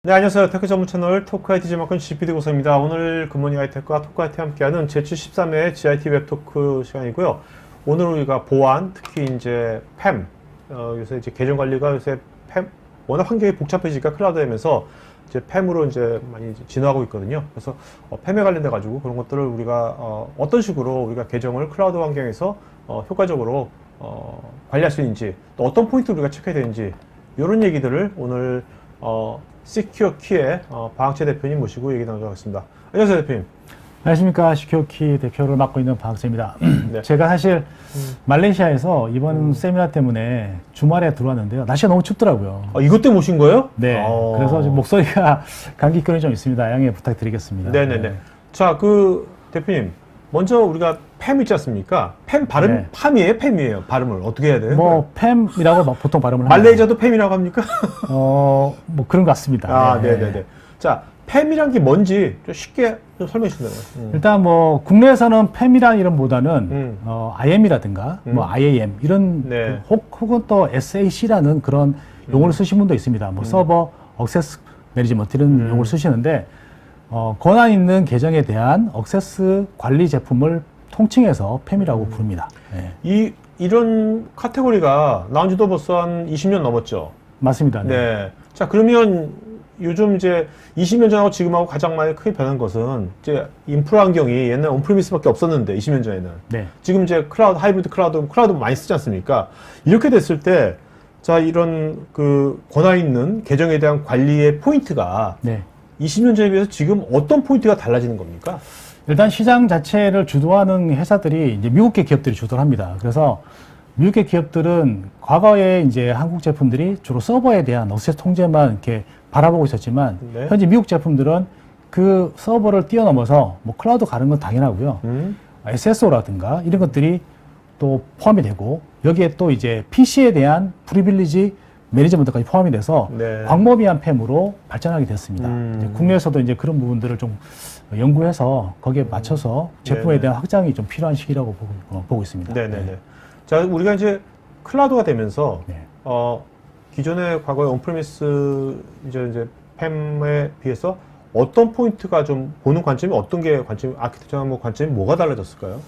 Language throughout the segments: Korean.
네, 안녕하세요. 테크 전문 채널 토크IT 제mak건 GPD 고사입니다. 오늘 굿모닝 하이테크와 토크IT 함께하는 제73회 GIT 웹토크 시간이고요. 오늘 우리가 보안, 특히 이제 팸, 요새 이제 계정 관리가 요새 팸, 워낙 환경이 복잡해지니까 클라우드 되면서 이제 팸으로 이제 많이 진화하고 있거든요. 그래서 팸에 관련돼 가지고 그런 것들을 우리가 어떤 식으로 우리가 계정을 클라우드 환경에서 효과적으로 관리할 수 있는지, 또 어떤 포인트를 우리가 체크해야 되는지, 이런 얘기들을 오늘 시큐어 키의 박학재 대표님 모시고 얘기 나누도록 하겠습니다. 안녕하세요, 대표님. 안녕하십니까. 시큐어 키 대표를 맡고 있는 박학재입니다. 네. 제가 사실 말레이시아에서 이번 세미나 때문에 주말에 들어왔는데요. 날씨가 너무 춥더라고요. 이것 때문에 오신 거예요? 네. 그래서 지금 목소리가 감기병이 좀 있습니다. 양해 부탁드리겠습니다. 네네네. 네. 자, 대표님. 먼저 우리가 팸 있지 않습니까? 팸 발음, 네. 팜이에요? 팸이에요? 발음을 어떻게 해야 돼요? 뭐 팸이라고 보통 발음을 합니다. 말레이저도 팸이라고 합니까? 뭐 그런 것 같습니다. 네. 네네네. 자, 팸이란 게 뭔지 좀 쉽게 좀 설명해 주세요. 일단 뭐 국내에서는 팸이라는 이름보다는 IM이라든가 뭐 IAM 이런 네. 혹은 또 SAC라는 그런 용어를 쓰시는 분도 있습니다. 뭐 서버 액세스 매니지먼트 이런 용어를 쓰시는데 권한 있는 계정에 대한 액세스 관리 제품을 통칭해서 팸이라고 부릅니다. 네. 이런 카테고리가 나온 지도 벌써 한 20년 넘었죠? 맞습니다. 네. 네. 자, 그러면 요즘 이제 20년 전하고 지금하고 가장 많이 크게 변한 것은 이제 인프라 환경이 옛날 온프리미스밖에 없었는데 20년 전에는. 네. 지금 이제 클라우드, 하이브리드 클라우드 많이 쓰지 않습니까? 이렇게 됐을 때, 자, 이런 권한 있는 계정에 대한 관리의 포인트가 네. 20년 전에 비해서 지금 어떤 포인트가 달라지는 겁니까? 일단 시장 자체를 주도하는 회사들이 이제 미국계 기업들이 주도를 합니다. 그래서 미국계 기업들은 과거에 이제 한국 제품들이 주로 서버에 대한 액세스 통제만 이렇게 바라보고 있었지만 네. 현재 미국 제품들은 그 서버를 뛰어넘어서 뭐 클라우드 가는 건 당연하고요. SSO라든가 이런 것들이 또 포함이 되고 여기에 또 이제 PC에 대한 프리빌리지 매니지먼트까지 포함이 돼서 네. 광범위한 팸으로 발전하게 됐습니다. 이제 국내에서도 이제 그런 부분들을 좀 연구해서 거기에 맞춰서 제품에 네네. 대한 확장이 좀 필요한 시기라고 보고 있습니다. 네네네. 네. 자, 우리가 이제 클라우드가 되면서, 네. 기존의 과거의 온프리미스 이제 팸에 비해서 어떤 포인트가 좀 보는 관점이 어떤 게 아키텍처나 뭐 관점이 뭐가 달라졌을까요?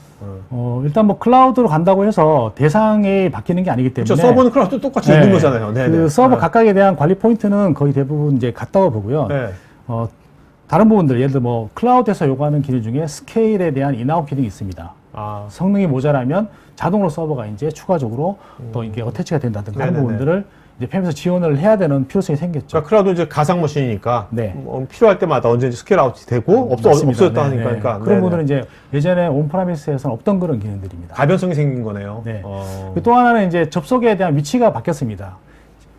일단 뭐 클라우드로 간다고 해서 대상이 바뀌는 게 아니기 때문에. 그렇죠. 서버는 클라우드 똑같이 있는 거잖아요. 네네. 그 서버 각각에 대한 관리 포인트는 거의 대부분 이제 같다고 보고요. 네. 다른 부분들, 예를 들어 뭐 클라우드에서 요구하는 기능 중에 스케일에 대한 인아웃 기능이 있습니다. 성능이 모자라면 자동으로 서버가 이제 추가적으로 또 이게 어태치가 된다든가 하는 네네네. 부분들을 이제 팸에서 지원을 해야 되는 필요성이 생겼죠. 그러니까 클라우드 이제 가상 머신이니까 네. 필요할 때마다 언제든지 스케일 아웃이 되고 맞습니다. 없어졌다 네, 하니까. 네. 그러니까. 그런 부분들은 이제 예전에 온프라미스에서는 없던 그런 기능들입니다. 가변성이 생긴 거네요. 네. 또 하나는 이제 접속에 대한 위치가 바뀌었습니다.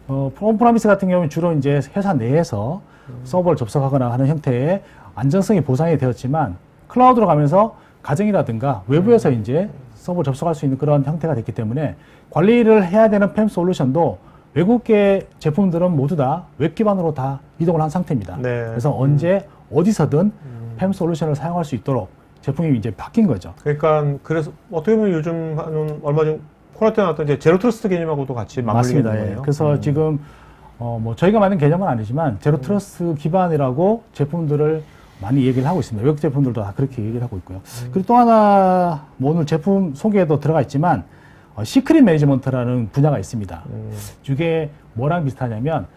온프라미스 같은 경우는 주로 이제 회사 내에서 서버를 접속하거나 하는 형태의 안정성이 보장이 되었지만 클라우드로 가면서 가정이라든가 외부에서 이제 서버 접속할 수 있는 그런 형태가 됐기 때문에 관리를 해야 되는 팸 솔루션도 외국계 제품들은 모두 다 웹 기반으로 다 이동을 한 상태입니다. 네. 그래서 언제 어디서든 팸 솔루션을 사용할 수 있도록 제품이 이제 바뀐 거죠. 그러니까 그래서 어떻게 보면 요즘 얼마 전 코로나 때 나왔던 이제 제로 트러스트 개념하고도 같이 맞물리는 맞습니다. 거예요. 예. 그래서 지금 뭐 저희가 만든 개념은 아니지만 제로 트러스트 기반이라고 제품들을 많이 얘기를 하고 있습니다. 외국 제품들도 다 그렇게 얘기를 하고 있고요. 그리고 또 하나 뭐 오늘 제품 소개에도 들어가 있지만 시크릿 매니지먼트라는 분야가 있습니다. 이게 뭐랑 비슷하냐면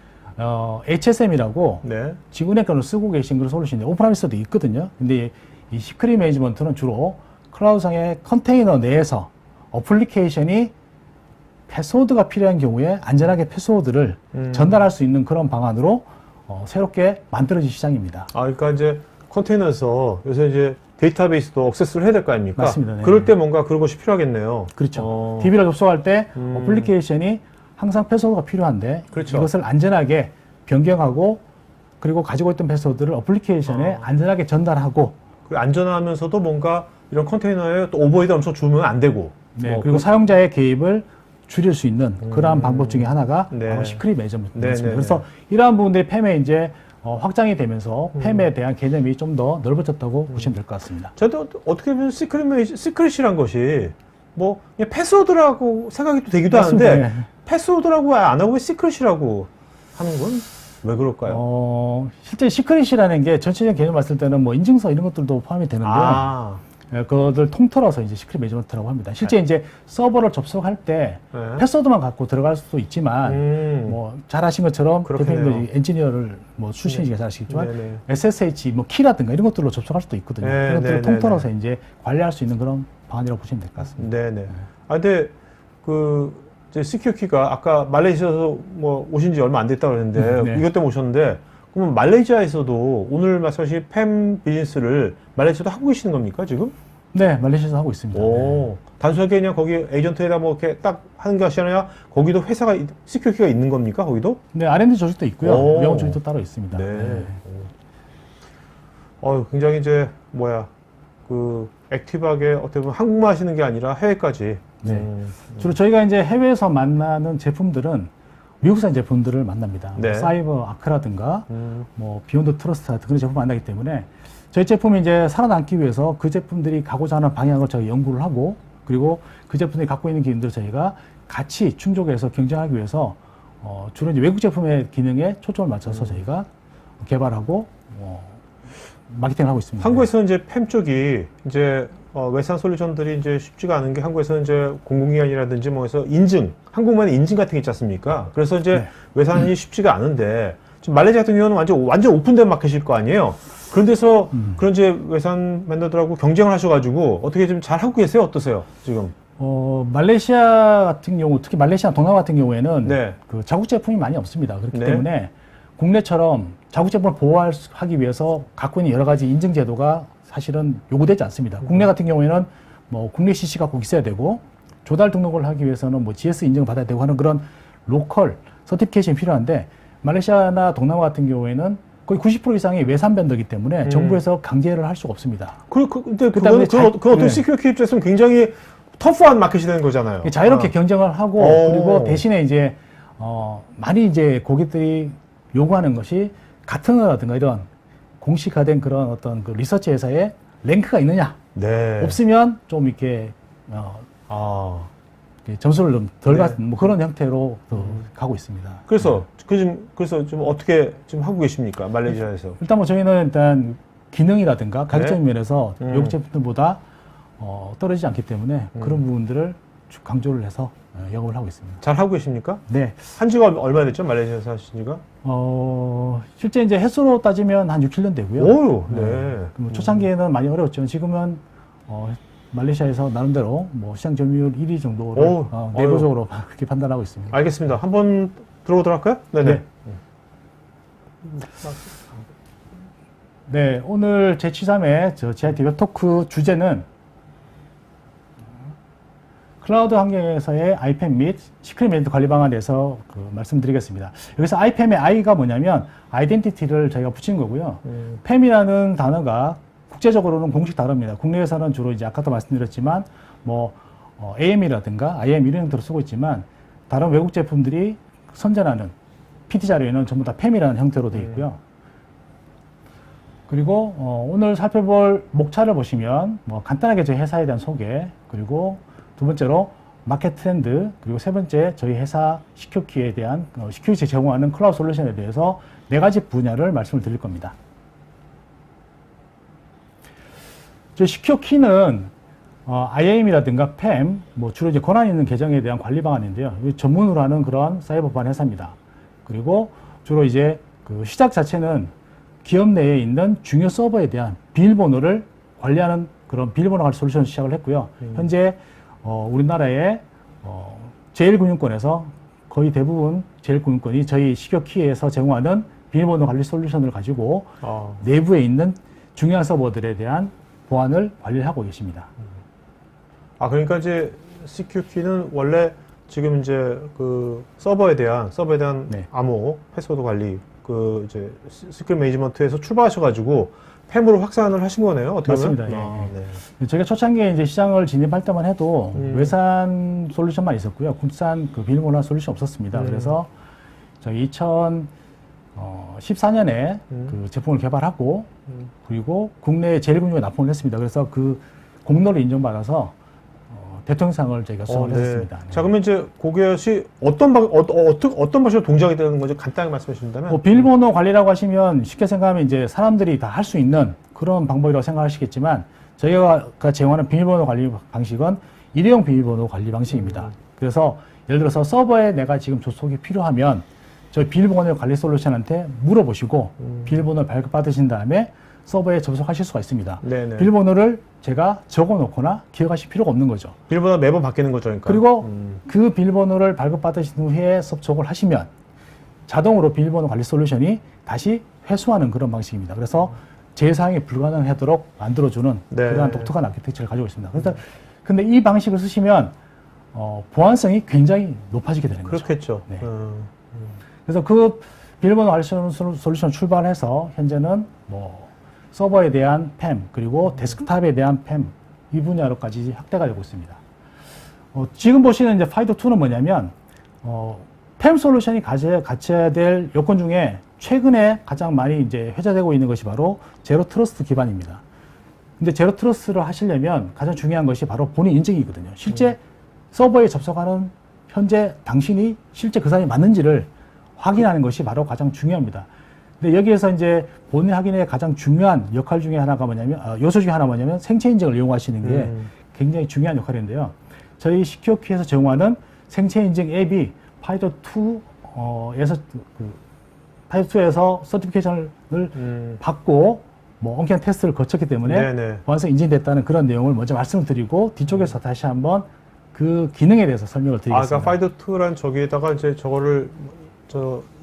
HSM이라고 네. 지금은행 거를 쓰고 계신 그런 솔루션인데 오프라미스도 있거든요. 근데 이 시크릿 매니지먼트는 주로 클라우드상의 컨테이너 내에서 어플리케이션이 패스워드가 필요한 경우에 안전하게 패스워드를 전달할 수 있는 그런 방안으로 새롭게 만들어진 시장입니다. 그러니까 이제 컨테이너에서 요새 이제 데이터베이스도 액세스를 해야 될 거 아닙니까? 맞습니다. 네. 그럴 때 뭔가 그런 것이 필요하겠네요. 그렇죠. DB를 접속할 때 어플리케이션이 항상 패스워드가 필요한데 그렇죠. 이것을 안전하게 변경하고 그리고 가지고 있던 패스워드를 어플리케이션에 안전하게 전달하고 안전하면서도 뭔가 이런 컨테이너에 또 오버헤드 엄청 주면 안 되고. 네, 그리고 사용자의 개입을 줄일 수 있는 그러한 방법 중에 하나가 네. 바로 시크릿 매니지먼트입니다. 네, 네, 그래서 이러한 부분들이 팸에 이제 확장이 되면서 팸에 대한 개념이 좀 더 넓어졌다고 보시면 될 것 같습니다. 저도 어떻게 보면 시크릿이란 것이 뭐 그냥 패스워드라고 생각이 또 되기도 맞습니다. 하는데 네. 패스워드라고 안 하고 왜 시크릿이라고 하는 건 왜 그럴까요? 실제 시크릿이라는 게 전체적인 개념 봤을 때는 뭐 인증서 이런 것들도 포함이 되는데요. 아, 예, 그것을 통틀어서 이제 시크릿 매니지먼트라고 합니다. 실제 이제 서버를 접속할 때 네. 패스워드만 갖고 들어갈 수도 있지만 뭐 잘하신 것처럼 그렇겠네요. 대표님도 엔지니어를 뭐 출신이시니까 잘 아시겠지만 네네. SSH 뭐 키라든가 이런 것들로 접속할 수도 있거든요. 네, 그런 것들을 네, 통틀어서 이제 관리할 수 있는 그런 방안이라고 보시면 될 것 같습니다. 네네. 아, 근데 그 이제 시큐키가 아까 말레이시아에서 뭐 오신 지 얼마 안 됐다고 그랬는데 네. 이것 때문에 오셨는데 그러면 말레이시아에서도 오늘 말씀하신 팸 비즈니스를 말레이시아도 하고 계시는 겁니까 지금? 네, 말레이시아에서 하고 있습니다. 네. 오, 단순하게 그냥 거기 에이전트에다 뭐 이렇게 딱 하는 것이 아니라 거기도 회사가 시큐키가 있는 겁니까 거기도? 네, R&D 조직도 있고요. 오. 외형 조직도 따로 있습니다. 네. 굉장히 이제 뭐야 그 액티브하게 어떻게 보면 한국만 하시는 게 아니라 해외까지. 네. 주로 저희가 이제 해외에서 만나는 제품들은 미국산 제품들을 만납니다. 네. 뭐 사이버 아크라든가 뭐 비욘드 트러스트 같은 그런 제품을 만나기 때문에 저희 제품이 이제 살아남기 위해서 그 제품들이 가고자 하는 방향을 저희 연구를 하고 그리고 그 제품들이 갖고 있는 기능들을 저희가 같이 충족해서 경쟁하기 위해서 주로 이제 외국 제품의 기능에 초점을 맞춰서 저희가 개발하고 마케팅을 하고 있습니다. 한국에서는 이제 팸 쪽이 이제 외산 솔루션들이 이제 쉽지가 않은 게 한국에서는 이제 공공기관이라든지 뭐 해서 인증, 한국만의 인증 같은 게 있지 않습니까? 그래서 이제 네. 외산이 쉽지가 않은데 지금 말레이시아 같은 경우는 완전 오픈된 마켓일 거 아니에요? 그런 데서 그런 이제 외산 vendor들하고 경쟁을 하셔가지고 어떻게 좀 잘 하고 계세요? 어떠세요? 지금? 말레이시아 같은 경우, 특히 말레이시아 동남아 같은 경우에는 네. 그 자국 제품이 많이 없습니다. 그렇기 네. 때문에 국내처럼 자국 제품을 보호하기 위해서 갖고 있는 여러 가지 인증 제도가 사실은 요구되지 않습니다. 국내 같은 경우에는 뭐 국내 CC가 꼭 있어야 되고 조달 등록을 하기 위해서는 뭐 GS 인증을 받아야 되고 하는 그런 로컬 서티피케이션이 필요한데 말레이시아나 동남아 같은 경우에는 거의 90% 이상이 외산 밴더이기 때문에 정부에서 강제를 할 수가 없습니다. 근데 그다음에 그건 어떤 네. 시큐리티 입장에서는 굉장히 터프한 마켓이 되는 거잖아요. 자유롭게 경쟁을 하고 오. 그리고 대신에 이제 많이 이제 고객들이 요구하는 것이 가트너라든가 이런 공식화된 그런 어떤 그 리서치 회사에 랭크가 있느냐 네. 없으면 좀 이렇게 점수를 좀 덜 네. 받는 뭐 그런 형태로 가고 있습니다. 그래서 그래서 좀 어떻게 지금 하고 계십니까 말레이시아에서? 일단 뭐 저희는 일단 기능이라든가 가격적인 네. 면에서 외국 제품들보다 떨어지지 않기 때문에 그런 부분들을 강조를 해서 영업을 하고 있습니다. 잘 하고 계십니까? 네. 한 지가 얼마 됐죠 말레이시아에서 하신 지가? 실제 이제 횟수로 따지면 한 6, 7년 되고요. 오요. 네. 뭐 초창기에는 많이 어려웠죠. 지금은 말레이시아에서 나름대로 뭐 시장 점유율 1위 정도를 오, 내부적으로 그렇게 판단하고 있습니다. 알겠습니다. 한번 들어보도록 할까요? 네네. 네. 네, 오늘 제73회 GIT 웹토크 주제는 클라우드 환경에서의 IPAM 및 시크릿 매니저 관리 방안에 대해서 말씀드리겠습니다. 여기서 IPAM의 I가 뭐냐면 아이덴티티를 저희가 붙인 거고요. PAM이라는 단어가 국제적으로는 공식 단어입니다. 국내에서는 주로 이제 아까도 말씀드렸지만 뭐 AM이라든가 IAM 이런 형태로 쓰고 있지만 다른 외국 제품들이 선전하는 PT 자료에는 전부 다 PAM이라는 형태로 되어 있고요. 그리고 오늘 살펴볼 목차를 보시면 뭐 간단하게 저희 회사에 대한 소개, 그리고 두 번째로 마켓 트렌드, 그리고 세 번째 저희 회사 시큐키에 대한 시큐리티 제공하는 클라우드 솔루션에 대해서 네 가지 분야를 말씀을 드릴 겁니다. 저희 시큐키는 IAM이라든가 PAM, 뭐 주로 이제 권한 있는 계정에 대한 관리 방안인데요. 전문으로 하는 그런 사이버 보안 회사입니다. 그리고 주로 이제 그 시작 자체는 기업 내에 있는 중요 서버에 대한 비밀번호를 관리하는 그런 비밀번호 관리 솔루션을 시작을 했고요. 현재 우리나라의 제1금융권에서 거의 대부분 제1금융권이 저희 시큐키에서 제공하는 비밀번호 관리 솔루션을 가지고 내부에 있는 중요한 서버들에 대한 보안을 관리를 하고 계십니다. 그러니까 이제 시큐키는 원래 지금 이제 그 서버에 대한 네. 암호, 패스워드 관리, 그 이제 시큐리티 매니지먼트에서 출발하셔가지고 팸으로 확산을 하신 거네요. 어떻게 맞습니다. 보면? 네. 저희가 초창기에 이제 시장을 진입할 때만 해도 외산 솔루션만 있었고요. 국산 그 비밀번호 솔루션 없었습니다. 그래서 저희 2014년에 그 제품을 개발하고 그리고 국내 제1금융에 납품을 했습니다. 그래서 그 공로를 인정받아서 대통령상을 저희가 수상을 네. 했었습니다. 네. 자, 그러면 이제 그것이 어떤 방식으로 동작이 되는 건지 간단하게 말씀해 주신다면? 뭐 비밀번호 관리라고 하시면 쉽게 생각하면 이제 사람들이 다 할 수 있는 그런 방법이라고 생각하시겠지만 저희가 제공하는 비밀번호 관리 방식은 일회용 비밀번호 관리 방식입니다. 그래서 예를 들어서 서버에 내가 지금 접속이 필요하면 저희 비밀번호 관리 솔루션한테 물어보시고 비밀번호를 발급받으신 다음에 서버에 접속하실 수가 있습니다. 네네. 비밀번호를 제가 적어놓거나 기억하실 필요가 없는 거죠. 비밀번호 매번 바뀌는 거죠, 그러니까. 그리고 그 비밀번호를 발급받으신 후에 접속을 하시면 자동으로 비밀번호 관리 솔루션이 다시 회수하는 그런 방식입니다. 그래서 재사용이 불가능하도록 만들어주는 네. 그러한 독특한 아키텍처를 가지고 있습니다. 그래서 근데 이 방식을 쓰시면 보안성이 굉장히 높아지게 되는 거죠. 그렇겠죠. 네. 그래서 그 비밀번호 관리 솔루션 출발해서 현재는 뭐 서버에 대한 팸 그리고 데스크탑에 대한 팸 이 분야로까지 확대가 되고 있습니다. 지금 보시는 이제 파이도2는 뭐냐면 팸 솔루션이 갖춰야 될 요건 중에 최근에 가장 많이 이제 회자되고 있는 것이 바로 제로 트러스트 기반입니다. 근데 제로 트러스트를 하시려면 가장 중요한 것이 바로 본인 인증이거든요. 실제 서버에 접속하는 현재 당신이 실제 그 사람이 맞는지를 확인하는 것이 바로 가장 중요합니다. 근데 여기에서 이제 본인 확인의 가장 중요한 역할 중에 하나가 뭐냐면, 요소 중에 하나가 뭐냐면 생체 인증을 이용하시는 게 굉장히 중요한 역할인데요. 저희 시큐어키에서 제공하는 생체 인증 앱이 파이도2에서 파이도2에서 서티피케이션을 받고 뭐 엄격한 테스트를 거쳤기 때문에 네네. 보안성 인증됐다는 그런 내용을 먼저 말씀을 드리고 뒤쪽에서 다시 한번 그 기능에 대해서 설명을 드리겠습니다. 그러니까 파이도2란 저기에다가 이제 저거를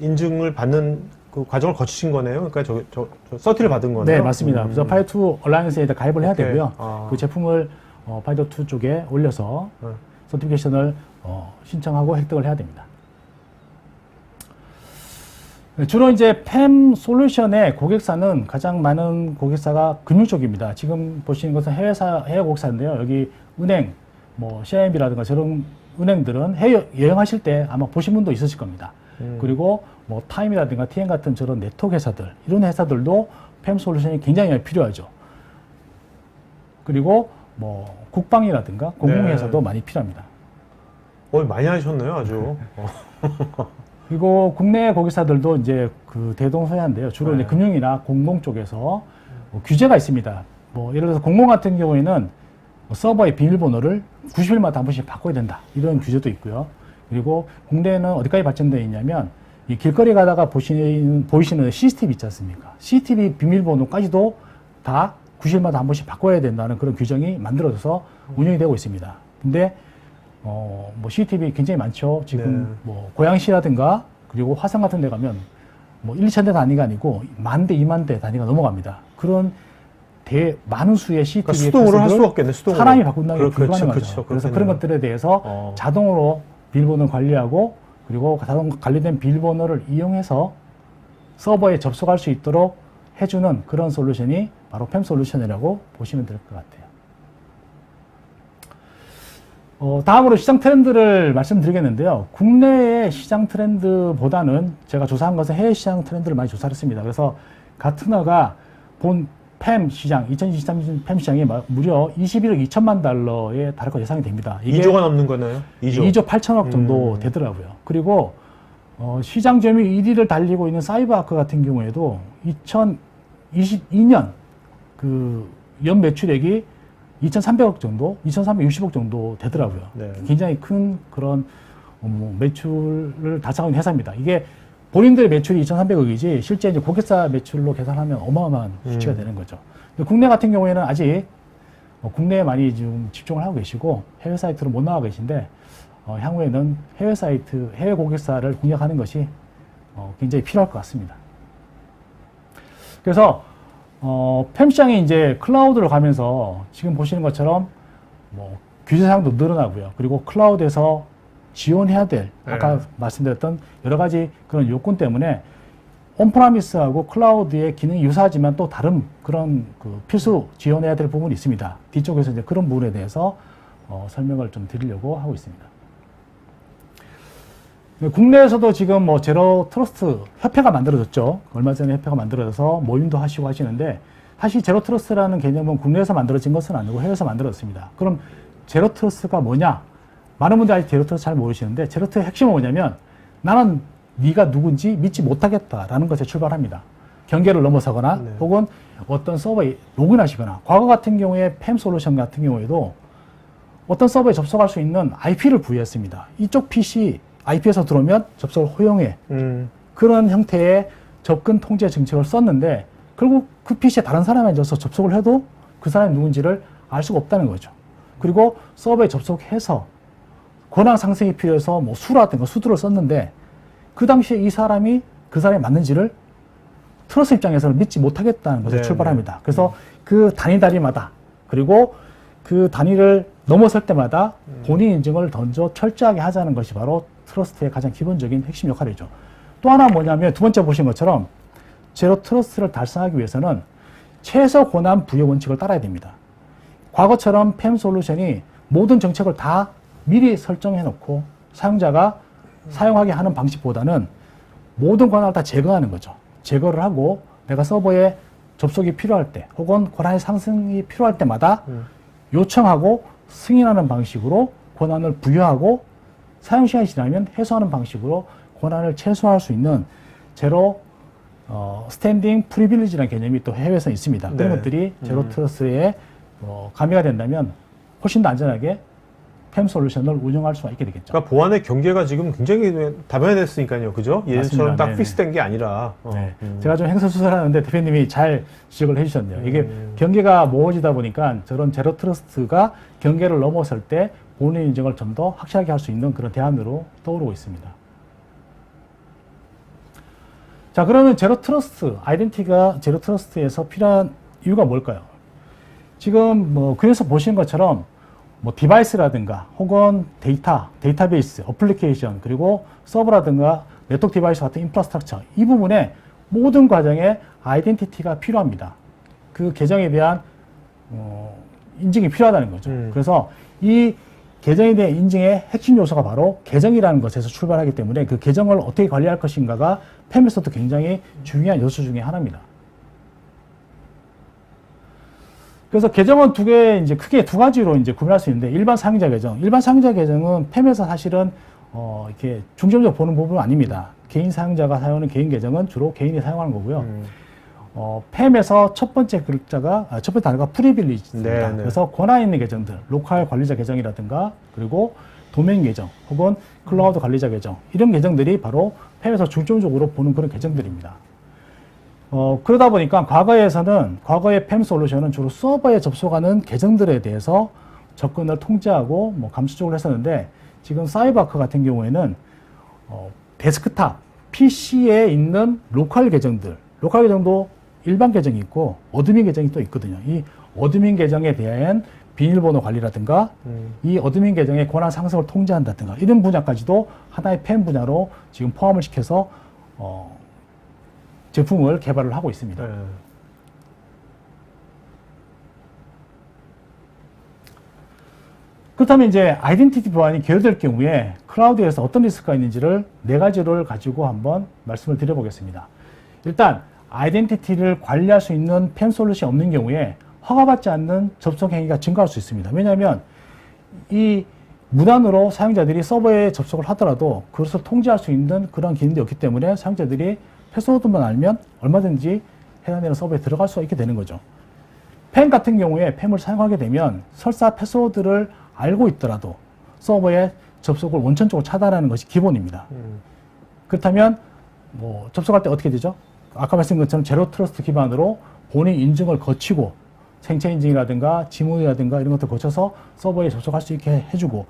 인증을 받는 그 과정을 거치신 거네요. 그러니까 저 서티를 받은 거네요. 네, 맞습니다. 그래서 파이도2 얼라이언스에 가입을 해야 오케이. 되고요. 아. 그 제품을 파이도2 쪽에 올려서 서티피케이션을 신청하고 획득을 해야 됩니다. 주로 이제 팸 솔루션의 고객사는 가장 많은 고객사가 금융 쪽입니다. 지금 보시는 것은 해외 고객사인데요. 여기 은행, 뭐 CIMB라든가 저런 은행들은 해외 여행하실 때 아마 보신 분도 있으실 겁니다. 그리고 뭐 타임이라든가 TM 같은 저런 네트워크 회사들, 이런 회사들도 팸 솔루션이 굉장히 많이 필요하죠. 그리고 뭐 국방이라든가 공공회사도 많이 필요합니다. 많이 하셨네요, 아주. 그리고 국내 고객사들도 이제 그 대동소이한데요. 주로 네. 이제 금융이나 공공 쪽에서 규제가 있습니다. 뭐 예를 들어서 공공 같은 경우에는 서버의 비밀번호를 90일마다 한 번씩 바꿔야 된다. 이런 규제도 있고요. 그리고 국내에는 어디까지 발전되어 있냐면 이 길거리 가다가 보이시는 CCTV 있지 않습니까? CCTV 비밀번호까지도 다 90일마다 한 번씩 바꿔야 된다는 그런 규정이 만들어져서 운영이 되고 있습니다. 근데 뭐 CCTV 굉장히 많죠. 지금 네. 뭐 고양시라든가 그리고 화성 같은 데 가면 뭐 1, 2천 대 단위가 아니고 10,000대, 20,000대 단위가 넘어갑니다. 그런 많은 수의 CCTV 수동으로 할 수 없겠네, 수동으로. 사람이 바꾼다는 게 불가능하죠. 그렇죠. 그래서 그렇겠네요. 그런 것들에 대해서 자동으로 비밀번호를 관리하고 그리고 자동 관리된 비밀번호를 이용해서 서버에 접속할 수 있도록 해주는 그런 솔루션이 바로 팸 솔루션이라고 보시면 될 것 같아요. 다음으로 시장 트렌드를 말씀드리겠는데요. 국내의 시장 트렌드보다는 제가 조사한 것은 해외 시장 트렌드를 많이 조사를 했습니다. 그래서 가트너가 본 팸 시장, 2023년 팸 시장이 무려 21억 2천만 달러에 달할 것 예상이 됩니다. 이게 2조가 넘는 거네요? 2조 8천억 정도 되더라고요. 그리고 시장 점유율 1위를 달리고 있는 사이버아크 같은 경우에도 2022년 그 연 매출액이 2,300억 정도, 2,360억 정도 되더라고요. 네. 굉장히 큰 그런 매출을 달성한 회사입니다. 이게 본인들의 매출이 2,300억이지 실제 이제 고객사 매출로 계산하면 어마어마한 수치가 되는 거죠. 근데 국내 같은 경우에는 아직 국내에 많이 좀 집중을 하고 계시고 해외 사이트로 못 나가 계신데 향후에는 해외 사이트, 해외 고객사를 공략하는 것이 굉장히 필요할 것 같습니다. 그래서 팸 시장이 이제 클라우드로 가면서 지금 보시는 것처럼 뭐 규제 사항도 늘어나고요. 그리고 클라우드에서 지원해야 될 아까 말씀드렸던 여러 가지 그런 요건 때문에 온프라미스하고 클라우드의 기능이 유사하지만 또 다른 그런 그 필수 지원해야 될 부분이 있습니다. 뒤쪽에서 이제 그런 부분에 대해서 설명을 좀 드리려고 하고 있습니다. 국내에서도 지금 뭐 제로 트러스트 협회가 만들어졌죠. 얼마 전에 협회가 만들어져서 모임도 하시고 하시는데 사실 제로 트러스트라는 개념은 국내에서 만들어진 것은 아니고 해외에서 만들어졌습니다. 그럼 제로 트러스트가 뭐냐? 많은 분들이 아직 제로 트러스트 잘 모르시는데 제로 트러스트의 핵심은 뭐냐면 나는 네가 누군지 믿지 못하겠다라는 것에 출발합니다. 경계를 넘어서거나 네. 혹은 어떤 서버에 로그인하시거나 과거 같은 경우에 팸 솔루션 같은 경우에도 어떤 서버에 접속할 수 있는 IP를 부여했습니다. 이쪽 PC IP에서 들어오면 접속을 허용해. 그런 형태의 접근 통제 정책을 썼는데 결국 그 PC에 다른 사람이 앉아서 접속을 해도 그 사람이 누군지를 알 수가 없다는 거죠. 그리고 서버에 접속해서 권한 상승이 필요해서 뭐 수라든가 수두를 썼는데 그 당시에 이 사람이 그 사람이 맞는지를 트러스 입장에서는 믿지 못하겠다는 것에 네, 출발합니다. 그래서 그 단위마다 그리고 그 단위를 넘어설 때마다 본인 인증을 던져 철저하게 하자는 것이 바로 트러스트의 가장 기본적인 핵심 역할이죠. 또 하나 뭐냐면 두 번째 보신 것처럼 제로 트러스트를 달성하기 위해서는 최소 권한 부여 원칙을 따라야 됩니다. 과거처럼 팸 솔루션이 모든 정책을 다 미리 설정해 놓고 사용자가 사용하게 하는 방식보다는 모든 권한을 다 제거하는 거죠. 제거를 하고 내가 서버에 접속이 필요할 때 혹은 권한의 상승이 필요할 때마다 요청하고 승인하는 방식으로 권한을 부여하고 사용 시간이 지나면 해소하는 방식으로 권한을 최소화할 수 있는 제로 스탠딩 프리빌리지라는 개념이 또 해외에서 있습니다. 네. 그런 것들이 제로 트러스트에 가미가 된다면 훨씬 더 안전하게 팸 솔루션을 운영할 수가 있게 되겠죠. 그러니까 보안의 경계가 지금 굉장히 다변화됐으니까요, 그죠? 예전처럼 딱 네네. 픽스된 게 아니라. 네. 제가 좀 행설수설하는데 대표님이 잘 지적을 해주셨네요. 이게 경계가 모호해지다 보니까 저런 제로 트러스트가 경계를 넘어설 때 본인 인증을 좀 더 확실하게 할 수 있는 그런 대안으로 떠오르고 있습니다. 자, 그러면 제로 트러스트, 아이덴티티가 제로 트러스트에서 필요한 이유가 뭘까요? 지금 뭐 그래서 보시는 것처럼 뭐 디바이스라든가 혹은 데이터베이스, 어플리케이션, 그리고 서버라든가 네트워크 디바이스 같은 인프라스트럭처 이 부분에 모든 과정에 아이덴티티가 필요합니다. 그 계정에 대한 인증이 필요하다는 거죠. 그래서 이 계정에 대한 인증의 핵심 요소가 바로 계정이라는 것에서 출발하기 때문에 그 계정을 어떻게 관리할 것인가가 팸에서도 굉장히 중요한 요소 중에 하나입니다. 그래서 계정은 이제 크게 두 가지로 이제 구분할 수 있는데 일반 사용자 계정. 일반 사용자 계정은 팸에서 사실은 이렇게 중점적으로 보는 부분은 아닙니다. 개인 사용자가 사용하는 개인 계정은 주로 개인이 사용하는 거고요. 팸에서 첫 번째 단어가 프리빌리지입니다. 네, 네. 그래서 권한 있는 계정들, 로컬 관리자 계정이라든가 그리고 도메인 계정 혹은 클라우드 관리자 계정 이런 계정들이 바로 팸에서 중점적으로 보는 그런 계정들입니다. 그러다 보니까 과거의 팸 솔루션은 주로 서버에 접속하는 계정들에 대해서 접근을 통제하고 뭐 감수적으로 했었는데 지금 사이버아크 같은 경우에는 데스크탑, PC에 있는 로컬 계정도 일반 계정이 있고 어드민 계정이 또 있거든요. 이 어드민 계정에 대한 비밀번호 관리라든가 이 어드민 계정의 권한 상승을 통제한다든가 이런 분야까지도 하나의 팸 분야로 지금 포함을 시켜서 제품을 개발을 하고 있습니다. 네. 그렇다면 이제 아이덴티티 보안이 개요될 경우에 클라우드에서 어떤 리스크가 있는지를 네 가지를 가지고 한번 말씀을 드려보겠습니다. 일단 아이덴티티를 관리할 수 있는 팸 솔루션이 없는 경우에 허가받지 않는 접속 행위가 증가할 수 있습니다. 왜냐하면 이 무단으로 사용자들이 서버에 접속을 하더라도 그것을 통제할 수 있는 그런 기능이 없기 때문에 사용자들이 패스워드만 알면 얼마든지 해당되는 서버에 들어갈 수가 있게 되는 거죠. 팸 같은 경우에 팸을 사용하게 되면 설사 패스워드를 알고 있더라도 서버에 접속을 원천적으로 차단하는 것이 기본입니다. 그렇다면 뭐 접속할 때 어떻게 되죠? 아까 말씀드린 것처럼 제로 트러스트 기반으로 본인 인증을 거치고 생체 인증이라든가 지문이라든가 이런 것들을 거쳐서 서버에 접속할 수 있게 해주고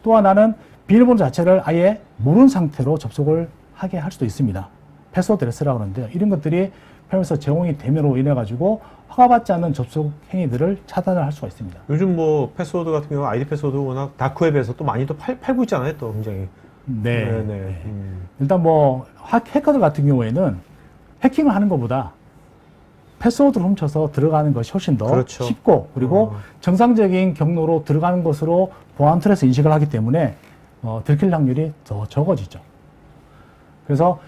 또 하나는 비밀번호 자체를 아예 모르는 상태로 접속을 하게 할 수도 있습니다. 패스워드 레스라고 하는데요. 이런 것들이 팸에서 제공이 됨으로 인해 가지고 허가받지 않는 접속 행위들을 차단을 할 수가 있습니다. 요즘 뭐 패스워드 같은 경우 아이디 패스워드 워낙 다크웹에서 또 많이 또 팔고 있잖아요, 또 굉장히. 네. 네. 일단 뭐 해커들 같은 경우에는 해킹을 하는 것보다 패스워드를 훔쳐서 들어가는 것이 훨씬 더 그렇죠. 쉽고 그리고 정상적인 경로로 들어가는 것으로 보안 틀에서 인식을 하기 때문에 들킬 확률이 더 적어지죠. 그래서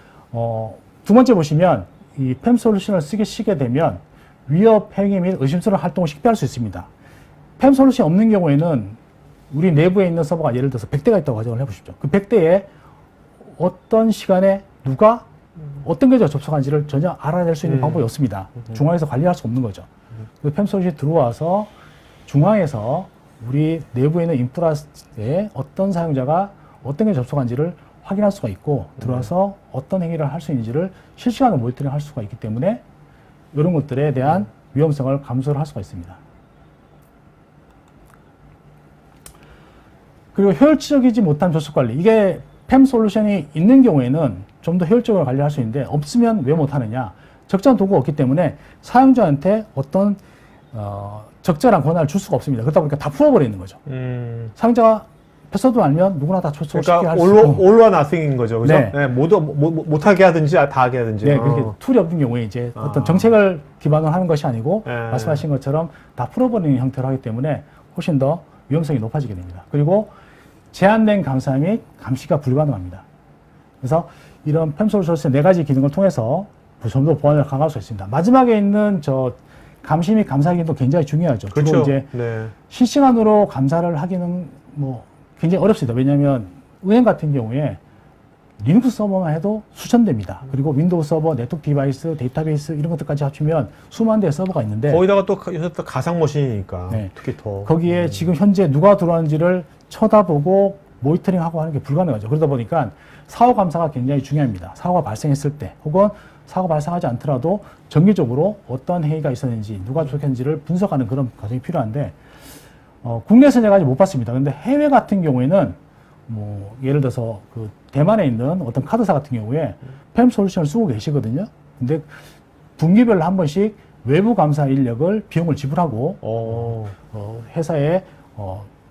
두 번째 보시면 이 팸 솔루션을 쓰게 되면 위협 행위 및 의심스러운 활동을 식별할 수 있습니다. 팸 솔루션이 없는 경우에는 우리 내부에 있는 서버가 예를 들어서 100대가 있다고 가정을 해보십시오. 그 100대에 어떤 시간에 누가 어떤 계좌 접속한지를 전혀 알아낼 수 있는 방법이 없습니다. 중앙에서 관리할 수 없는 거죠. 그 팸솔루션이 들어와서 중앙에서 우리 내부에 있는 인프라에 어떤 사용자가 어떤 게 접속한지를 확인할 수가 있고 들어와서 어떤 행위를 할 수 있는지를 실시간으로 모니터링 할 수가 있기 때문에 이런 것들에 대한 위험성을 감소를 할 수가 있습니다. 그리고 효율적이지 못한 접속 관리. 이게 팸 솔루션이 있는 경우에는 좀 더 효율적으로 관리할 수 있는데 없으면 왜 못하느냐. 적절한 도구가 없기 때문에 사용자한테 어떤 적절한 권한을 줄 수가 없습니다. 그러다 보니까 다 풀어버리는 거죠. 사용자가 패스워드 알면 누구나 다 접속을 쉽게 그러니까 할 수 있고. all or nothing인 거죠. 그죠? 네. 네, 모두 못하게 하든지 다 하게 하든지. 네, 그렇게 툴이 없는 경우에 이제 어떤 정책을 기반으로 하는 것이 아니고 네. 말씀하신 것처럼 다 풀어버리는 형태로 하기 때문에 훨씬 더 위험성이 높아지게 됩니다. 그리고 제한된 감사 및 감시가 불가능합니다. 그래서 이런 팸 솔루션의 4가지 기능을 통해서 좀 더 보안을 강화할 수 있습니다. 마지막에 있는 저 감시 및 감사 기능도 굉장히 중요하죠. 그렇죠. 주로 이제 네. 실시간으로 감사를 하기는 뭐 굉장히 어렵습니다. 왜냐하면 은행 같은 경우에 리눅스 서버만 해도 수천 대입니다. 그리고 윈도우 서버, 네트워크 디바이스, 데이터베이스 이런 것들까지 합치면 수만 대의 서버가 있는데 거기다가 또 요새 또 가상 머신이니까 네. 특히 더 거기에 지금 현재 누가 들어왔는지를 쳐다보고 모니터링하고 하는 게 불가능하죠. 그러다 보니까 사후 감사가 굉장히 중요합니다. 사고가 발생했을 때 혹은 사고가 발생하지 않더라도 정기적으로 어떤 행위가 있었는지 누가 접속했는지를 분석하는 그런 과정이 필요한데 국내에서 내가 아직 못 봤습니다. 근데 해외 같은 경우에는 뭐 예를 들어서 그 대만에 있는 어떤 카드사 같은 경우에 팸 솔루션을 쓰고 계시거든요. 근데 분기별로 한 번씩 외부 감사 인력을 비용을 지불하고 회사에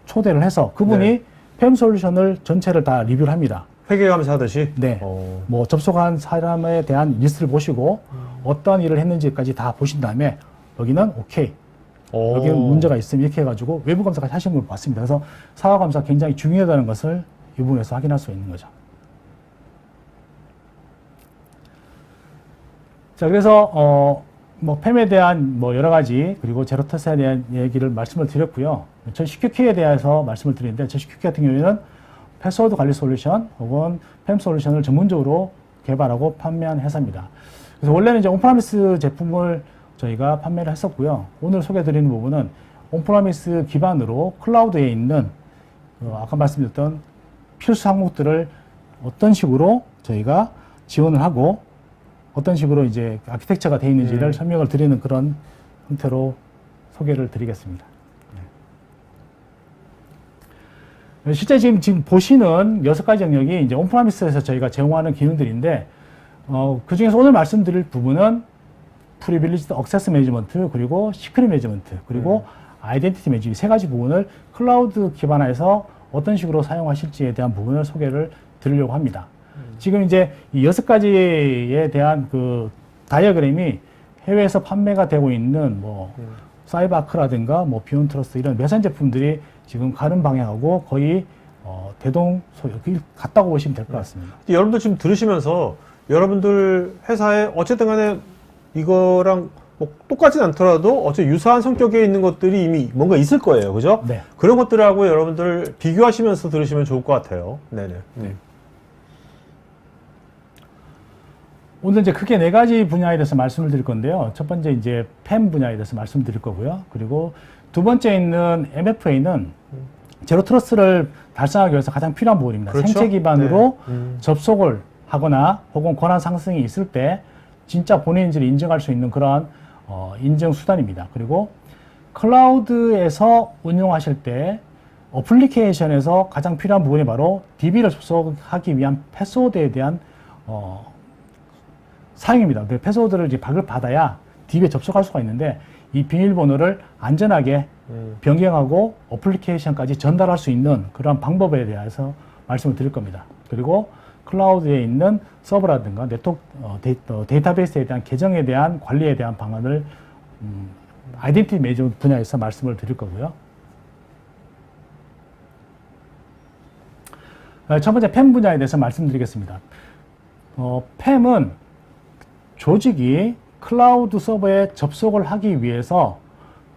초대를 해서 그분이 네. 팸 솔루션을 전체를 다 리뷰를 합니다. 회계 감사하듯이. 네. 뭐 접속한 사람에 대한 리스트를 보시고 어떤 일을 했는지까지 다 보신 다음에 여기는 오케이. 여기는 문제가 있으면 이렇게 해가지고 외부 감사까지 하시는 걸 봤습니다. 그래서 사후 감사 굉장히 중요하다는 것을 이 부분에서 확인할 수 있는 거죠. 자, 그래서 뭐 팸에 대한 뭐 여러 가지 그리고 제로트러스트에 대한 얘기를 말씀을 드렸고요. 전 CQK에 대해서 말씀을 드리는데 저 CQK 같은 경우에는 패스워드 관리 솔루션 혹은 팸 솔루션을 전문적으로 개발하고 판매한 회사입니다. 그래서 원래는 이제 온프라미스 제품을 저희가 판매를 했었고요. 오늘 소개해드리는 부분은 온프라미스 기반으로 클라우드에 있는 아까 말씀드렸던 필수 항목들을 어떤 식으로 저희가 지원을 하고 어떤 식으로 이제 아키텍처가 되어 있는지를 설명을 드리는 그런 형태로 소개를 드리겠습니다. 실제 지금 보시는 6가지 영역이 이제 온프라미스에서 저희가 제공하는 기능들인데, 그 중에서 오늘 말씀드릴 부분은 프리빌리지드 액세스 매니지먼트, 그리고 시크릿 매니지먼트, 그리고 아이덴티티 매니지먼트 3가지 부분을 클라우드 기반화해서 어떤 식으로 사용하실지에 대한 부분을 소개를 드리려고 합니다. 지금 이제 이 6가지에 대한 그 다이어그램이 해외에서 판매가 되고 있는 뭐 사이버아크라든가 뭐 비욘트러스트 이런 매산 제품들이 지금 가는 방향하고 거의 같다고 보시면 될 것 같습니다. 여러분들 지금 들으시면서 여러분들 회사에 어쨌든 간에 이거랑 뭐 똑같진 않더라도 어쨌든 유사한 성격에 있는 것들이 이미 뭔가 있을 거예요. 그죠? 네. 그런 것들하고 여러분들 비교하시면서 들으시면 좋을 것 같아요. 네네. 오늘 이제 크게 4가지 분야에 대해서 말씀을 드릴 건데요. 첫 번째 이제 팸 분야에 대해서 말씀드릴 거고요. 그리고 두 번째 있는 MFA는 제로 트러스트를 달성하기 위해서 가장 필요한 부분입니다. 그렇죠? 생체 기반으로 네. 접속을 하거나 혹은 권한 상승이 있을 때 진짜 본인인지를 인증할 수 있는 그런 인증 수단입니다. 그리고 클라우드에서 운용하실 때 어플리케이션에서 가장 필요한 부분이 바로 DB를 접속하기 위한 패스워드에 대한 사용입니다. 그 패스워드를 이제 받아야 DB에 접속할 수가 있는데 이 비밀번호를 안전하게 변경하고 어플리케이션까지 전달할 수 있는 그런 방법에 대해서 말씀을 드릴 겁니다. 그리고 클라우드에 있는 서버라든가 네트워크 데이터베이스에 대한 계정에 대한 관리에 대한 방안을 아이덴티티 매니지먼트 분야에서 말씀을 드릴 거고요. 첫 번째 팸 분야에 대해서 말씀드리겠습니다. 팸은 조직이 클라우드 서버에 접속을 하기 위해서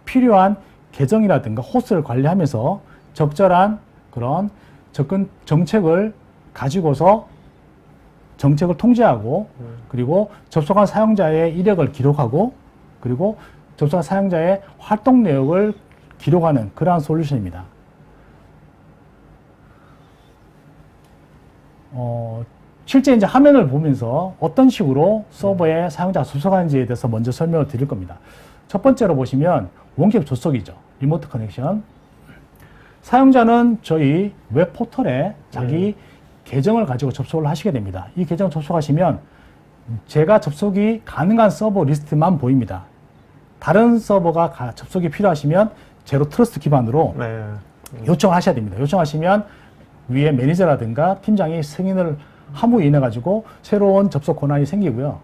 필요한 계정이라든가 호스트를 관리하면서 적절한 그런 접근 정책을 가지고서 정책을 통제하고 그리고 접속한 사용자의 이력을 기록하고 그리고 접속한 사용자의 활동 내역을 기록하는 그러한 솔루션입니다. 실제 이제 화면을 보면서 어떤 식으로 서버에 사용자가 접속하는지에 대해서 먼저 설명을 드릴 겁니다. 첫 번째로 보시면 원격 접속이죠. 리모트 커넥션. 사용자는 저희 웹 포털에 자기 계정을 가지고 접속을 하시게 됩니다. 이 계정 접속하시면 제가 접속이 가능한 서버 리스트만 보입니다. 다른 서버가 접속이 필요하시면 제로 트러스트 기반으로 요청하셔야 됩니다. 요청하시면 위에 매니저라든가 팀장이 승인을 함으로 인해 가지고 새로운 접속 권한이 생기고요.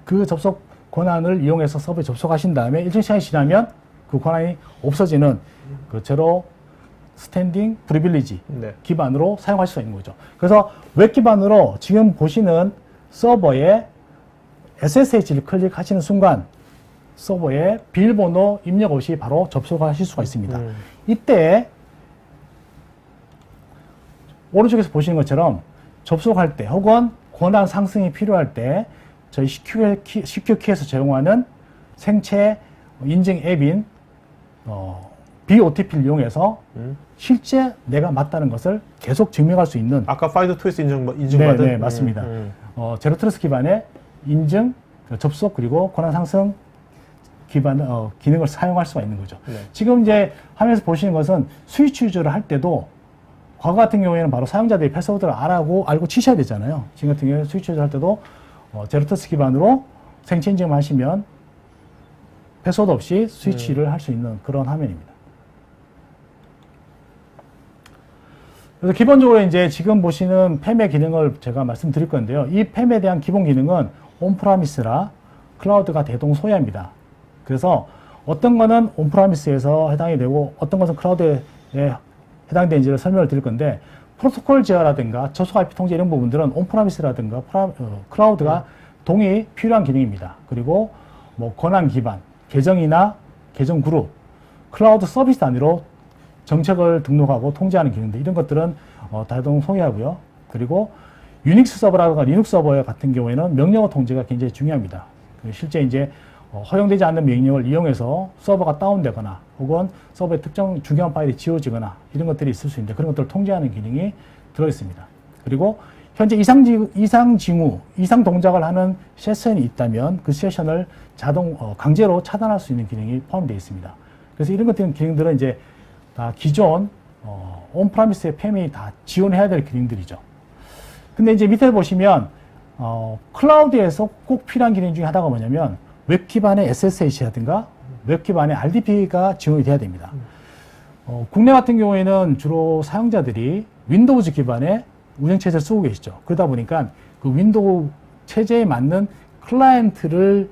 그 접속 권한을 이용해서 서버에 접속하신 다음에 일정 시간이 지나면 그 권한이 없어지는 그 제로 스탠딩 프리빌리지 기반으로 사용하실 수 있는 거죠. 그래서 웹 기반으로 지금 보시는 서버에 SSH를 클릭하시는 순간 서버에 비밀번호 입력 없이 바로 접속하실 수가 있습니다. 이때 오른쪽에서 보시는 것처럼 접속할 때 혹은 권한 상승이 필요할 때 저희 CQK에서 제공하는 생체 인증 앱인 BOTP를 이용해서 실제 내가 맞다는 것을 계속 증명할 수 있는 아까 파이드 투에서 인증받은? 네, 맞습니다. 제로 트러스트 기반의 인증, 접속 그리고 권한 상승 기반 기능을 사용할 수가 있는 거죠. 지금 이제 화면에서 보시는 것은 스위치 유저를 할 때도 과거 같은 경우에는 바로 사용자들이 패스워드를 알고 치셔야 되잖아요. 지금 같은 경우에 스위치 유저 할 때도 제로 트러스트 기반으로 생체 인증만 하시면 패스워드 없이 스위치를 할 수 있는 그런 화면입니다. 그래서 기본적으로 이제 지금 보시는 팸의 기능을 제가 말씀드릴 건데요. 이 팸에 대한 기본 기능은 온프라미스라 클라우드가 대동소이합니다. 그래서 어떤 거는 온프라미스에서 해당이 되고 어떤 것은 클라우드에 해당되는지를 설명을 드릴 건데 프로토콜 제어라든가 접속 IP 통제 이런 부분들은 온프라미스라든가 클라우드가 동일히 필요한 기능입니다. 그리고 뭐 권한 기반, 계정이나 계정 그룹, 클라우드 서비스 단위로 정책을 등록하고 통제하는 기능들 이런 것들은 다동 소이하고요. 그리고 유닉스 서버라든가 리눅스 서버 같은 경우에는 명령어 통제가 굉장히 중요합니다. 실제 이제 허용되지 않는 명령을 이용해서 서버가 다운되거나 혹은 서버에 특정 중요한 파일이 지워지거나 이런 것들이 있을 수 있는데 그런 것들을 통제하는 기능이 들어있습니다. 그리고 현재 이상 동작을 하는 세션이 있다면 그 세션을 강제로 차단할 수 있는 기능이 포함되어 있습니다. 그래서 이런 기능들은 이제 다 기존 온프라미스의 팸이 다 지원해야 될 기능들이죠. 근데 이제 밑에 보시면 클라우드에서 꼭 필요한 기능 중에 하나가 뭐냐면 웹 기반의 SSH라든가 웹 기반의 RDP가 지원이 돼야 됩니다. 국내 같은 경우에는 주로 사용자들이 윈도우즈 기반의 운영체제를 쓰고 계시죠. 그러다 보니까 그 윈도우 체제에 맞는 클라이언트를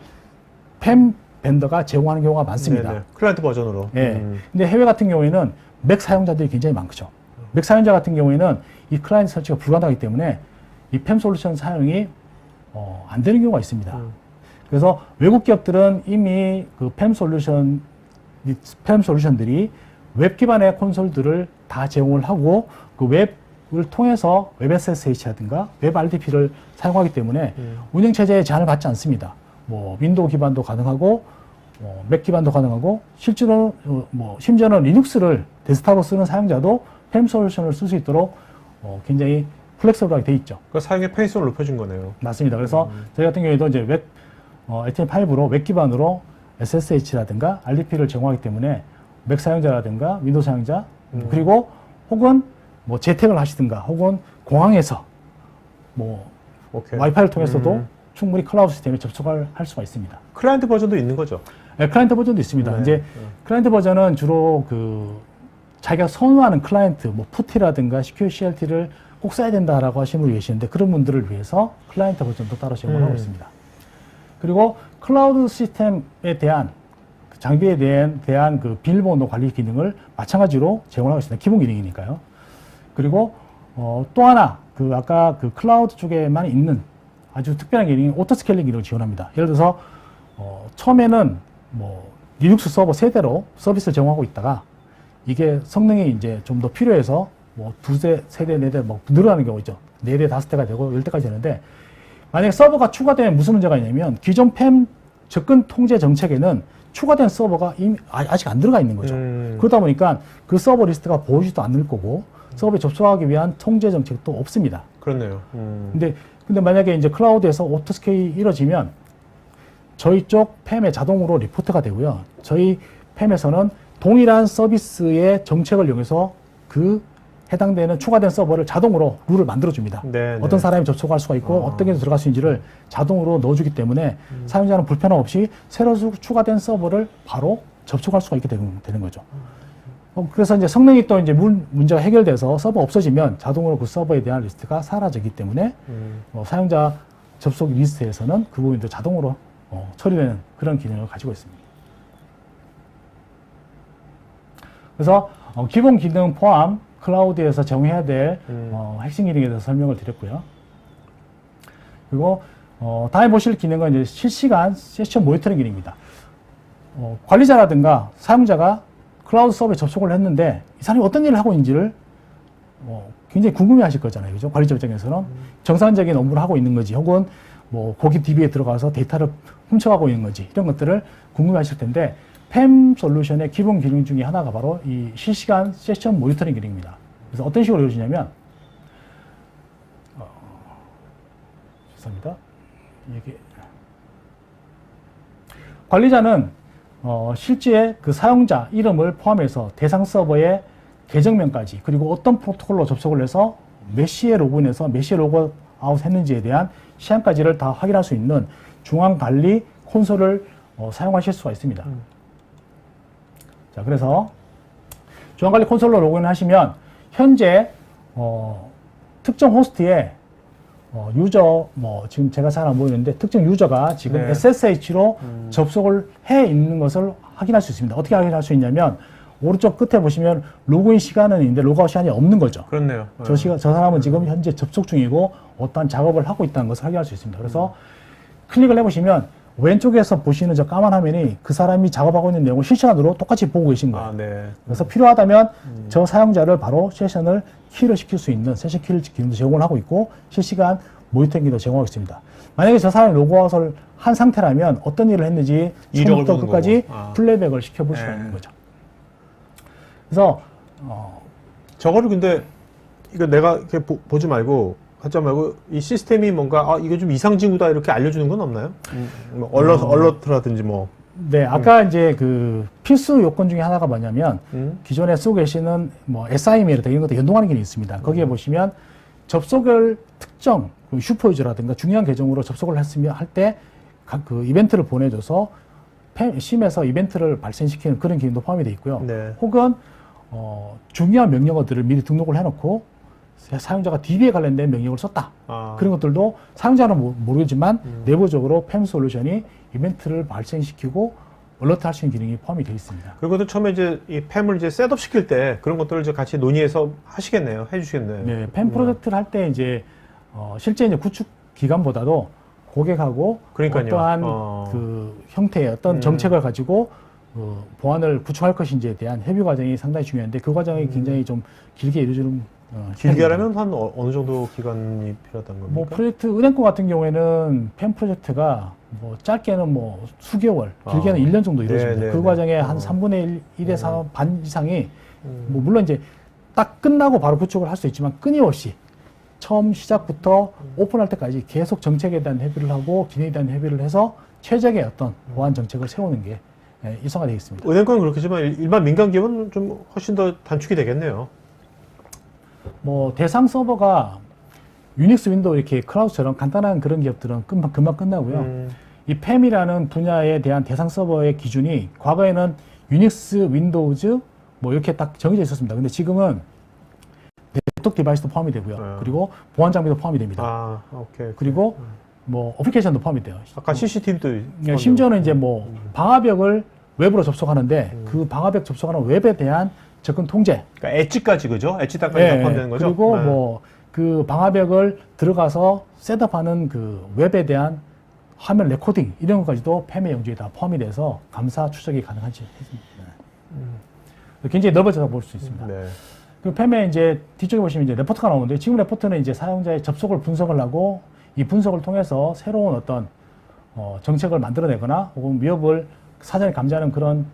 팸 벤더가 제공하는 경우가 많습니다. 네네. 클라이언트 버전으로. 네. 근데 해외 같은 경우에는 맥 사용자들이 굉장히 많죠. 맥 사용자 같은 경우에는 이 클라이언트 설치가 불가능하기 때문에 이 팸 솔루션 사용이 안 되는 경우가 있습니다. 그래서 외국 기업들은 이미 그 팸 솔루션들이 웹 기반의 콘솔들을 다 제공을 하고 그 웹을 통해서 웹 SSH라든가 웹 RDP를 사용하기 때문에 운영 체제에 제한을 받지 않습니다. 뭐 윈도우 기반도 가능하고 맥 기반도 가능하고 실제로 심지어는 리눅스를 데스크탑으로 쓰는 사용자도 팸 솔루션을 쓸 수 있도록 굉장히 플렉서블하게 돼 있죠. 그 사용의 페이스를 높여준 거네요. 맞습니다. 그래서 저희 같은 경우에도 이제 웹 HTML5로 웹 기반으로 SSH라든가 RDP를 제공하기 때문에 맥 사용자라든가 윈도우 사용자 그리고 혹은 뭐 재택을 하시든가 혹은 공항에서 뭐 와이파이를 통해서도 충분히 클라우드 시스템에 접속을 할 수가 있습니다. 클라이언트 버전도 있는 거죠? 네, 클라이언트 버전도 있습니다. 이제 클라이언트 버전은 주로 그 자기가 선호하는 클라이언트, 뭐 푸티라든가 CQCLT를 꼭 써야 된다라고 하시는 분이 계시는데 그런 분들을 위해서 클라이언트 버전도 따로 제공하고 있습니다. 그리고 클라우드 시스템에 대한 장비에 대한 그 비밀번호 관리 기능을 마찬가지로 제공하고 있습니다. 기본 기능이니까요. 그리고 또 하나 그 아까 그 클라우드 쪽에만 있는 아주 특별한 기능이 오토스케일링 기능을 지원합니다. 예를 들어서 처음에는 뭐 리눅스 서버 세대로 서비스를 제공하고 있다가 이게 성능이 이제 좀 더 필요해서 뭐 두세, 세대, 네대 뭐 늘어나는 경우 있죠. 4대, 5대가 되고 10대까지 되는데 만약에 서버가 추가되면 무슨 문제가 있냐면 기존 팸 접근 통제 정책에는 추가된 서버가 이미 아직 안 들어가 있는 거죠. 그러다 보니까 그 서버 리스트가 보이지도 않을 거고 서버에 접속하기 위한 통제 정책도 없습니다. 그렇네요. 근데 만약에 이제 클라우드에서 오토스케일이 이루어지면 저희 쪽 팸에 자동으로 리포트가 되고요. 저희 팸에서는 동일한 서비스의 정책을 이용해서 그 해당되는 추가된 서버를 자동으로 룰을 만들어줍니다. 네, 어떤 사람이 접속할 수가 있고 어떤 게 들어갈 수 있는지를 자동으로 넣어주기 때문에 사용자는 불편함 없이 새로 추가된 서버를 바로 접속할 수가 있게 되는 거죠. 그래서 이제 성능이 또 이제 문제가 해결돼서 서버 없어지면 자동으로 그 서버에 대한 리스트가 사라지기 때문에 사용자 접속 리스트에서는 그 부분도 자동으로 처리되는 그런 기능을 가지고 있습니다. 그래서 기본 기능 포함 클라우드에서 제공해야 될 핵심 기능에 대해서 설명을 드렸고요. 그리고 다음에 보실 기능은 이제 실시간 세션 모니터링 기능입니다. 관리자라든가 사용자가 클라우드 서버에 접속을 했는데 이 사람이 어떤 일을 하고 있는지를 굉장히 궁금해 하실 거잖아요. 그죠? 관리자 입장에서는 정상적인 업무를 하고 있는 건지 혹은 뭐 고객 DB에 들어가서 데이터를 훔쳐가고 있는 건지 이런 것들을 궁금해 하실 텐데 팸 솔루션의 기본 기능 중에 하나가 바로 이 실시간 세션 모니터링 기능입니다. 그래서 어떤 식으로 이루어지냐면 죄송합니다. 이게 관리자는 실제 그 사용자 이름을 포함해서 대상 서버의 계정명까지 그리고 어떤 프로토콜로 접속을 해서 몇 시에 로그인해서 몇 시에 로그아웃 했는지에 대한 시간까지를 다 확인할 수 있는 중앙 관리 콘솔을 사용하실 수가 있습니다. 자, 그래서 중앙관리 콘솔로 로그인하시면 현재 특정 호스트에 유저 지금 제가 잘 안 보이는데 특정 유저가 지금 네. SSH로 접속을 해 있는 것을 확인할 수 있습니다. 어떻게 확인할 수 있냐면 오른쪽 끝에 보시면 로그인 시간은 있는데 로그아웃 시간이 없는 거죠. 그렇네요. 저 사람은 지금 현재 접속 중이고 어떠한 작업을 하고 있다는 것을 확인할 수 있습니다. 그래서 클릭을 해보시면 왼쪽에서 보시는 저 까만 화면이 그 사람이 작업하고 있는 내용을 실시간으로 똑같이 보고 계신 거예요. 네. 그래서 필요하다면 저 사용자를 바로 세션을 키를 시킬 수 있는 세션 키를 기능도 제공을 하고 있고 실시간 모니터링도 제공하고 있습니다. 만약에 저 사람이 로그아웃을 한 상태라면 어떤 일을 했는지 처음부터 끝까지 플레이백을 시켜볼 수가 있는 거죠. 그래서 저거를 근데 이거 내가 이렇게 보지 말고 하지 말고 이 시스템이 뭔가 이거 좀 이상 징후다 이렇게 알려주는 건 없나요? 뭐 얼러트라든지 뭐. 네, 아까 이제 그 필수 요건 중에 하나가 뭐냐면 기존에 쓰고 계시는 뭐 SIM이라든가 이런 것도 연동하는 기능이 있습니다. 거기에 보시면 접속을 특정 슈퍼유저라든가 중요한 계정으로 접속을 했으면 할 때 각 그 이벤트를 보내줘서 심에서 이벤트를 발생시키는 그런 기능도 포함이 되어 있고요. 네. 혹은 중요한 명령어들을 미리 등록을 해놓고 사용자가 DB에 관련된 명령을 썼다. 그런 것들도 사용자는 모르지만 내부적으로 팸 솔루션이 이벤트를 발생시키고 얼러트 할 수 있는 기능이 포함이 되어 있습니다. 그리고 또 처음에 이제 이 팸을 이제 셋업 시킬 때 그런 것들을 이제 같이 논의해서 하시겠네요. 해주시겠네요. 네, 팸 프로젝트를 할 때 이제 실제 이제 구축 기간보다도 고객하고 그러니까요. 어떠한 그 형태의 어떤 정책을 가지고 보안을 구축할 것인지에 대한 협의 과정이 상당히 중요한데 그 과정이 굉장히 좀 길게 이루어지는 길게 하려면 한 어느 정도 기간이 필요하다는 겁니까? 뭐 프로젝트 은행권 같은 경우에는 팸 프로젝트가 뭐 짧게는 뭐 수개월, 길게는 1년 정도 이루어집니다. 그 과정에 한 3분의 1, 1에 4 반 이상이 뭐 물론 이제 딱 끝나고 바로 구축을 할 수 있지만 끊임없이 처음 시작부터 오픈할 때까지 계속 정책에 대한 협의를 하고 기능에 대한 협의를 해서 최적의 어떤 보안 정책을 세우는 게 일상화되어 있습니다. 은행권은 그렇겠지만 일반 민간 기업은 좀 훨씬 더 단축이 되겠네요. 뭐 대상 서버가 유닉스, 윈도우 이렇게 클라우드처럼 간단한 그런 기업들은 금방 끝나고요. 이 팸이라는 분야에 대한 대상 서버의 기준이 과거에는 유닉스, 윈도우즈 뭐 이렇게 딱 정해져 있었습니다. 근데 지금은 네트워크 디바이스도 포함이 되고요. 그리고 보안 장비도 포함이 됩니다. 오케이. 그리고 뭐 어플리케이션도 포함이 돼요. 아까 CCTV도 심지어는 이제 뭐 방화벽을 웹으로 접속하는데 그 방화벽 접속하는 웹에 대한 접근 통제. 그러니까 엣지까지 그죠? 엣지까지 다 포함되는 거죠? 그리고 뭐 그 방화벽을 들어가서 셋업하는 그 웹에 대한 화면 레코딩 이런 것까지도 팸의 영역에 다 포함이 돼서 감사 추적이 가능하지. 굉장히 넓어져서 볼 수 있습니다. 네. 그 팸에 이제 뒤쪽에 보시면 이제 레포트가 나오는데 지금 레포트는 이제 사용자의 접속을 분석을 하고 이 분석을 통해서 새로운 어떤 정책을 만들어내거나 혹은 위협을 사전에 감지하는 그런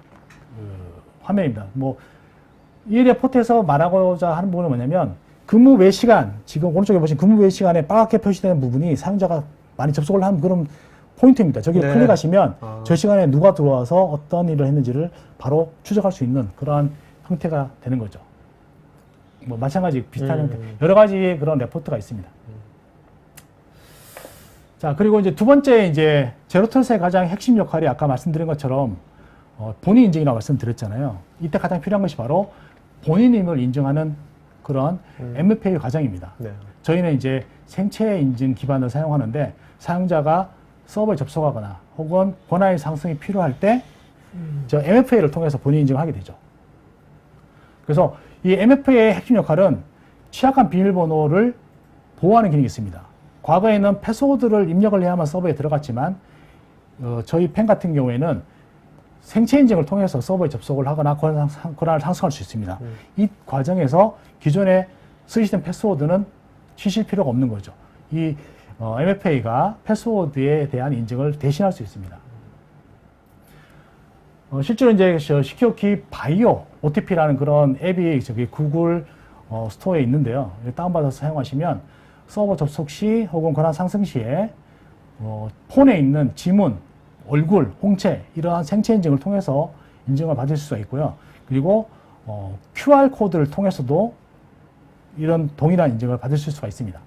화면입니다. 뭐 이 레포트에서 말하고자 하는 부분은 뭐냐면 근무 외 시간, 지금 오른쪽에 보신 근무 외 시간에 빨갛게 표시되는 부분이 사용자가 많이 접속을 한 그런 포인트입니다. 저기를 네. 클릭하시면 저 시간에 누가 들어와서 어떤 일을 했는지를 바로 추적할 수 있는 그러한 형태가 되는 거죠. 뭐 마찬가지 비슷한 형태, 여러 가지의 그런 레포트가 있습니다. 자, 그리고 이제 두 번째 이제 제로트러스의 가장 핵심 역할이 아까 말씀드린 것처럼 본인 인증이라고 말씀드렸잖아요. 이때 가장 필요한 것이 바로 본인임을 인증하는 그런 MFA 과정입니다. 네. 저희는 이제 생체 인증 기반을 사용하는데 사용자가 서버에 접속하거나 혹은 권한의 상승이 필요할 때 저 MFA를 통해서 본인 인증을 하게 되죠. 그래서 이 MFA의 핵심 역할은 취약한 비밀번호를 보호하는 기능이 있습니다. 과거에는 패스워드를 입력을 해야만 서버에 들어갔지만 저희 펜 같은 경우에는 생체 인증을 통해서 서버에 접속을 하거나 권한을 상승할 수 있습니다. 이 과정에서 기존에 쓰시던 패스워드는 치실 필요가 없는 거죠. 이 MFA가 패스워드에 대한 인증을 대신할 수 있습니다. 실제로 이제 시큐어키 바이오 OTP라는 그런 앱이 저기 구글 스토어에 있는데요. 다운받아서 사용하시면 서버 접속 시 혹은 권한 상승 시에 폰에 있는 지문, 얼굴, 홍채 이러한 생체 인증을 통해서 인증을 받을 수가 있고요. 그리고 QR 코드를 통해서도 이런 동일한 인증을 받을 수가 있습니다.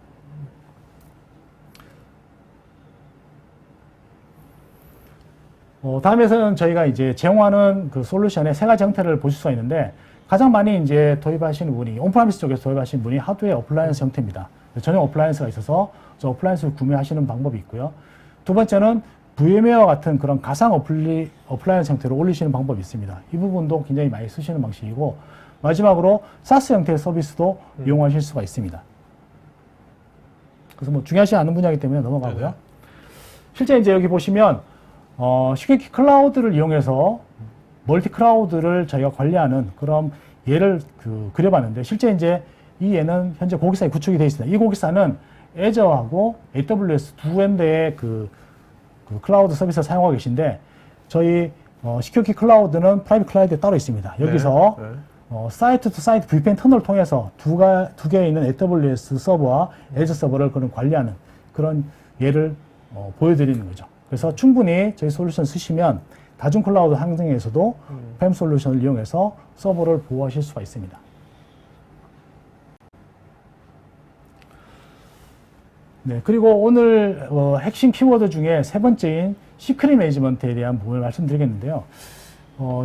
다음에서는 저희가 이제 제공하는 그 솔루션의 세 가지 형태를 보실 수가 있는데 가장 많이 이제 도입하시는 분이 온프라미스 쪽에서 도입하시는 분이 하드웨어 어플라이언스 형태입니다. 전용 어플라이언스가 있어서 저 어플라이언스를 구매하시는 방법이 있고요. 두 번째는 VM웨어 같은 그런 가상 어플라이언스 형태로 올리시는 방법이 있습니다. 이 부분도 굉장히 많이 쓰시는 방식이고 마지막으로 SaaS 형태의 서비스도 이용하실 수가 있습니다. 그래서 뭐 중요하지 않은 분야이기 때문에 넘어가고요. 실제 이제 여기 보시면 시큐리티 클라우드를 이용해서 멀티 클라우드를 저희가 관리하는 그런 예를 그려봤는데 실제 이제 이 예는 현재 고객사에 구축이 되어 있습니다. 이 고객사는 애저하고 AWS 두 군데의 그 클라우드 서비스를 사용하고 계신데 저희 시큐리티 클라우드는 프라이빗 클라우드에 따로 있습니다. 여기서 사이트 투 사이트 VPN 터널을 통해서 두 개에 있는 AWS 서버와 애저 서버를 그런 관리하는 그런 예를 보여드리는 거죠. 그래서 충분히 저희 솔루션 쓰시면 다중 클라우드 환경에서도 팸 솔루션을 이용해서 서버를 보호하실 수가 있습니다. 네, 그리고 오늘 핵심 키워드 중에 세 번째인 시크릿 매니지먼트에 대한 부분을 말씀드리겠는데요.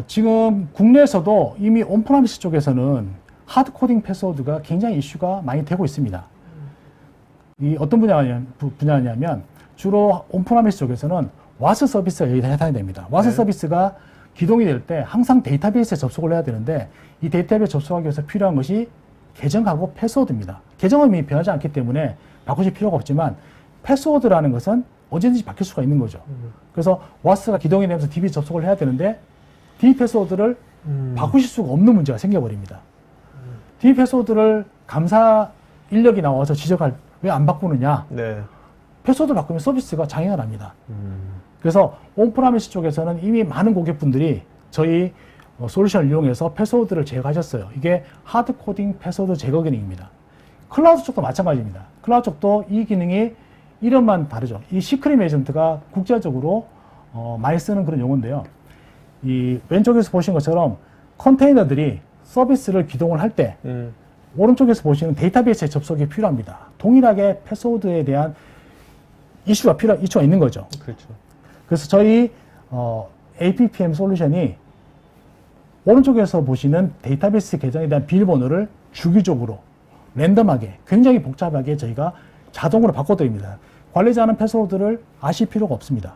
지금 국내에서도 이미 온프라미스 쪽에서는 하드코딩 패스워드가 굉장히 이슈가 많이 되고 있습니다. 이 어떤 분야냐면 주로 온프라미스 쪽에서는 와스 서비스가 해당이 됩니다. 와스 서비스가 기동이 될 때 항상 데이터베이스에 접속을 해야 되는데 이 데이터베이스에 접속하기 위해서 필요한 것이 계정하고 패스워드입니다. 계정은 이미 변하지 않기 때문에 바꾸실 필요가 없지만 패스워드라는 것은 언제든지 바뀔 수가 있는 거죠. 그래서 와스가 기동이 되면서 DB 접속을 해야 되는데 DB 패스워드를 바꾸실 수가 없는 문제가 생겨버립니다. DB 패스워드를 감사 인력이 나와서 지적할 왜 안 바꾸느냐. 네. 패스워드 바꾸면 서비스가 장애가 납니다. 그래서 온프라미스 쪽에서는 이미 많은 고객분들이 저희 솔루션을 이용해서 패스워드를 제거하셨어요. 이게 하드코딩 패스워드 제거 기능입니다. 클라우드 쪽도 마찬가지입니다. 클라우드 쪽도 이 기능이 이름만 다르죠. 이 시크릿 매니지먼트가 국제적으로 많이 쓰는 그런 용어인데요. 이 왼쪽에서 보신 것처럼 컨테이너들이 서비스를 기동을 할 때 오른쪽에서 보시는 데이터베이스에 접속이 필요합니다. 동일하게 패스워드에 대한 이슈가 있는 거죠. 그렇죠. 그래서 저희 APPM 솔루션이 오른쪽에서 보시는 데이터베이스 계정에 대한 비밀번호를 주기적으로 랜덤하게 굉장히 복잡하게 저희가 자동으로 바꿔드립니다. 관리자는 패스워드를 아실 필요가 없습니다.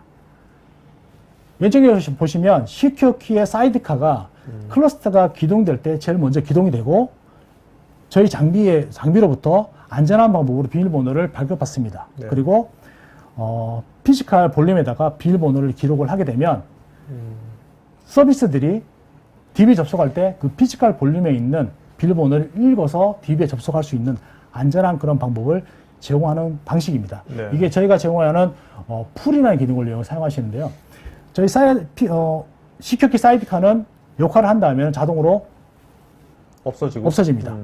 왼쪽에 보시면 시큐어키의 사이드카가 클러스터가 기동될 때 제일 먼저 기동이 되고 저희 장비로부터 안전한 방법으로 비밀번호를 발급받습니다. 네. 그리고 피지컬 볼륨에다가 비밀번호를 기록을 하게 되면 서비스들이 DB 접속할 때 그 피지컬 볼륨에 있는 비밀번호를 읽어서 DB에 접속할 수 있는 안전한 그런 방법을 제공하는 방식입니다. 네. 이게 저희가 제공하는 풀이라는 기능을 사용하시는데요. 저희 시큐키 사이드카는 역할을 한다면 자동으로 없어집니다.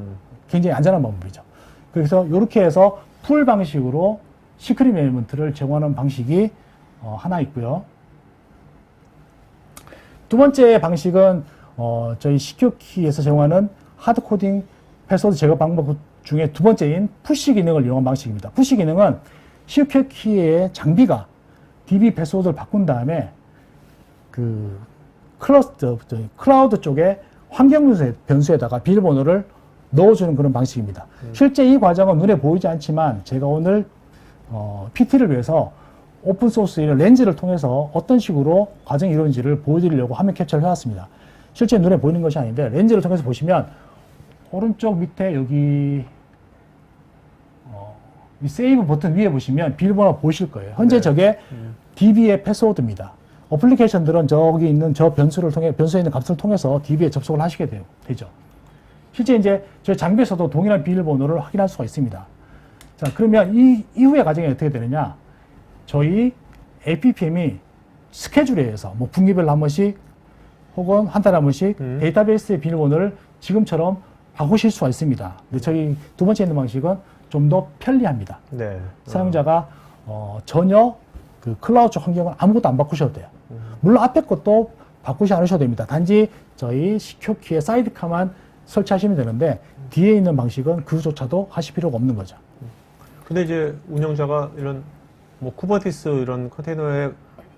굉장히 안전한 방법이죠. 그래서 이렇게 해서 풀 방식으로 시크릿 매니지먼트를 제공하는 방식이 하나 있고요. 두 번째 방식은 저희 시큐키에서 제공하는 하드코딩 패스워드 제거 방법 중에 두 번째인 푸시 기능을 이용한 방식입니다. 푸시 기능은 시큐키의 장비가 DB 패스워드를 바꾼 다음에 그 클라우드 쪽에 환경 변수에다가 비밀번호를 넣어주는 그런 방식입니다. 실제 이 과정은 눈에 보이지 않지만 제가 오늘 PT를 위해서 오픈소스의 렌즈를 통해서 어떤 식으로 과정이 이루어진지를 보여드리려고 화면 캡처를 해왔습니다. 실제 눈에 보이는 것이 아닌데 렌즈를 통해서 보시면 오른쪽 밑에 여기 이 세이브 버튼 위에 보시면 비밀번호 보실 거예요. 현재 네. 저게 DB의 패스워드입니다. 어플리케이션들은 저기 있는 저 변수를 통해 변수에 있는 값을 통해서 DB에 접속을 하시게 되죠. 실제 이제 저희 장비에서도 동일한 비밀번호를 확인할 수가 있습니다. 자, 그러면 이 이후의 과정이 어떻게 되느냐? 저희 APPM이 스케줄에 의해서 뭐 분기별로 한 번씩 혹은 한 달에 한 번씩 데이터베이스의 비밀번호를 지금처럼 바꾸실 수가 있습니다. 근데 저희 두 번째 있는 방식은 좀 더 편리합니다. 네. 사용자가 전혀 그 클라우드 쪽 환경을 아무것도 안 바꾸셔도 돼요. 물론 앞에 것도 바꾸지 않으셔도 됩니다. 단지 저희 시큐키의 사이드카만 설치하시면 되는데 뒤에 있는 방식은 그조차도 하실 필요가 없는 거죠. 근데 이제 운영자가 이런 뭐 쿠버네티스 이런 컨테이너에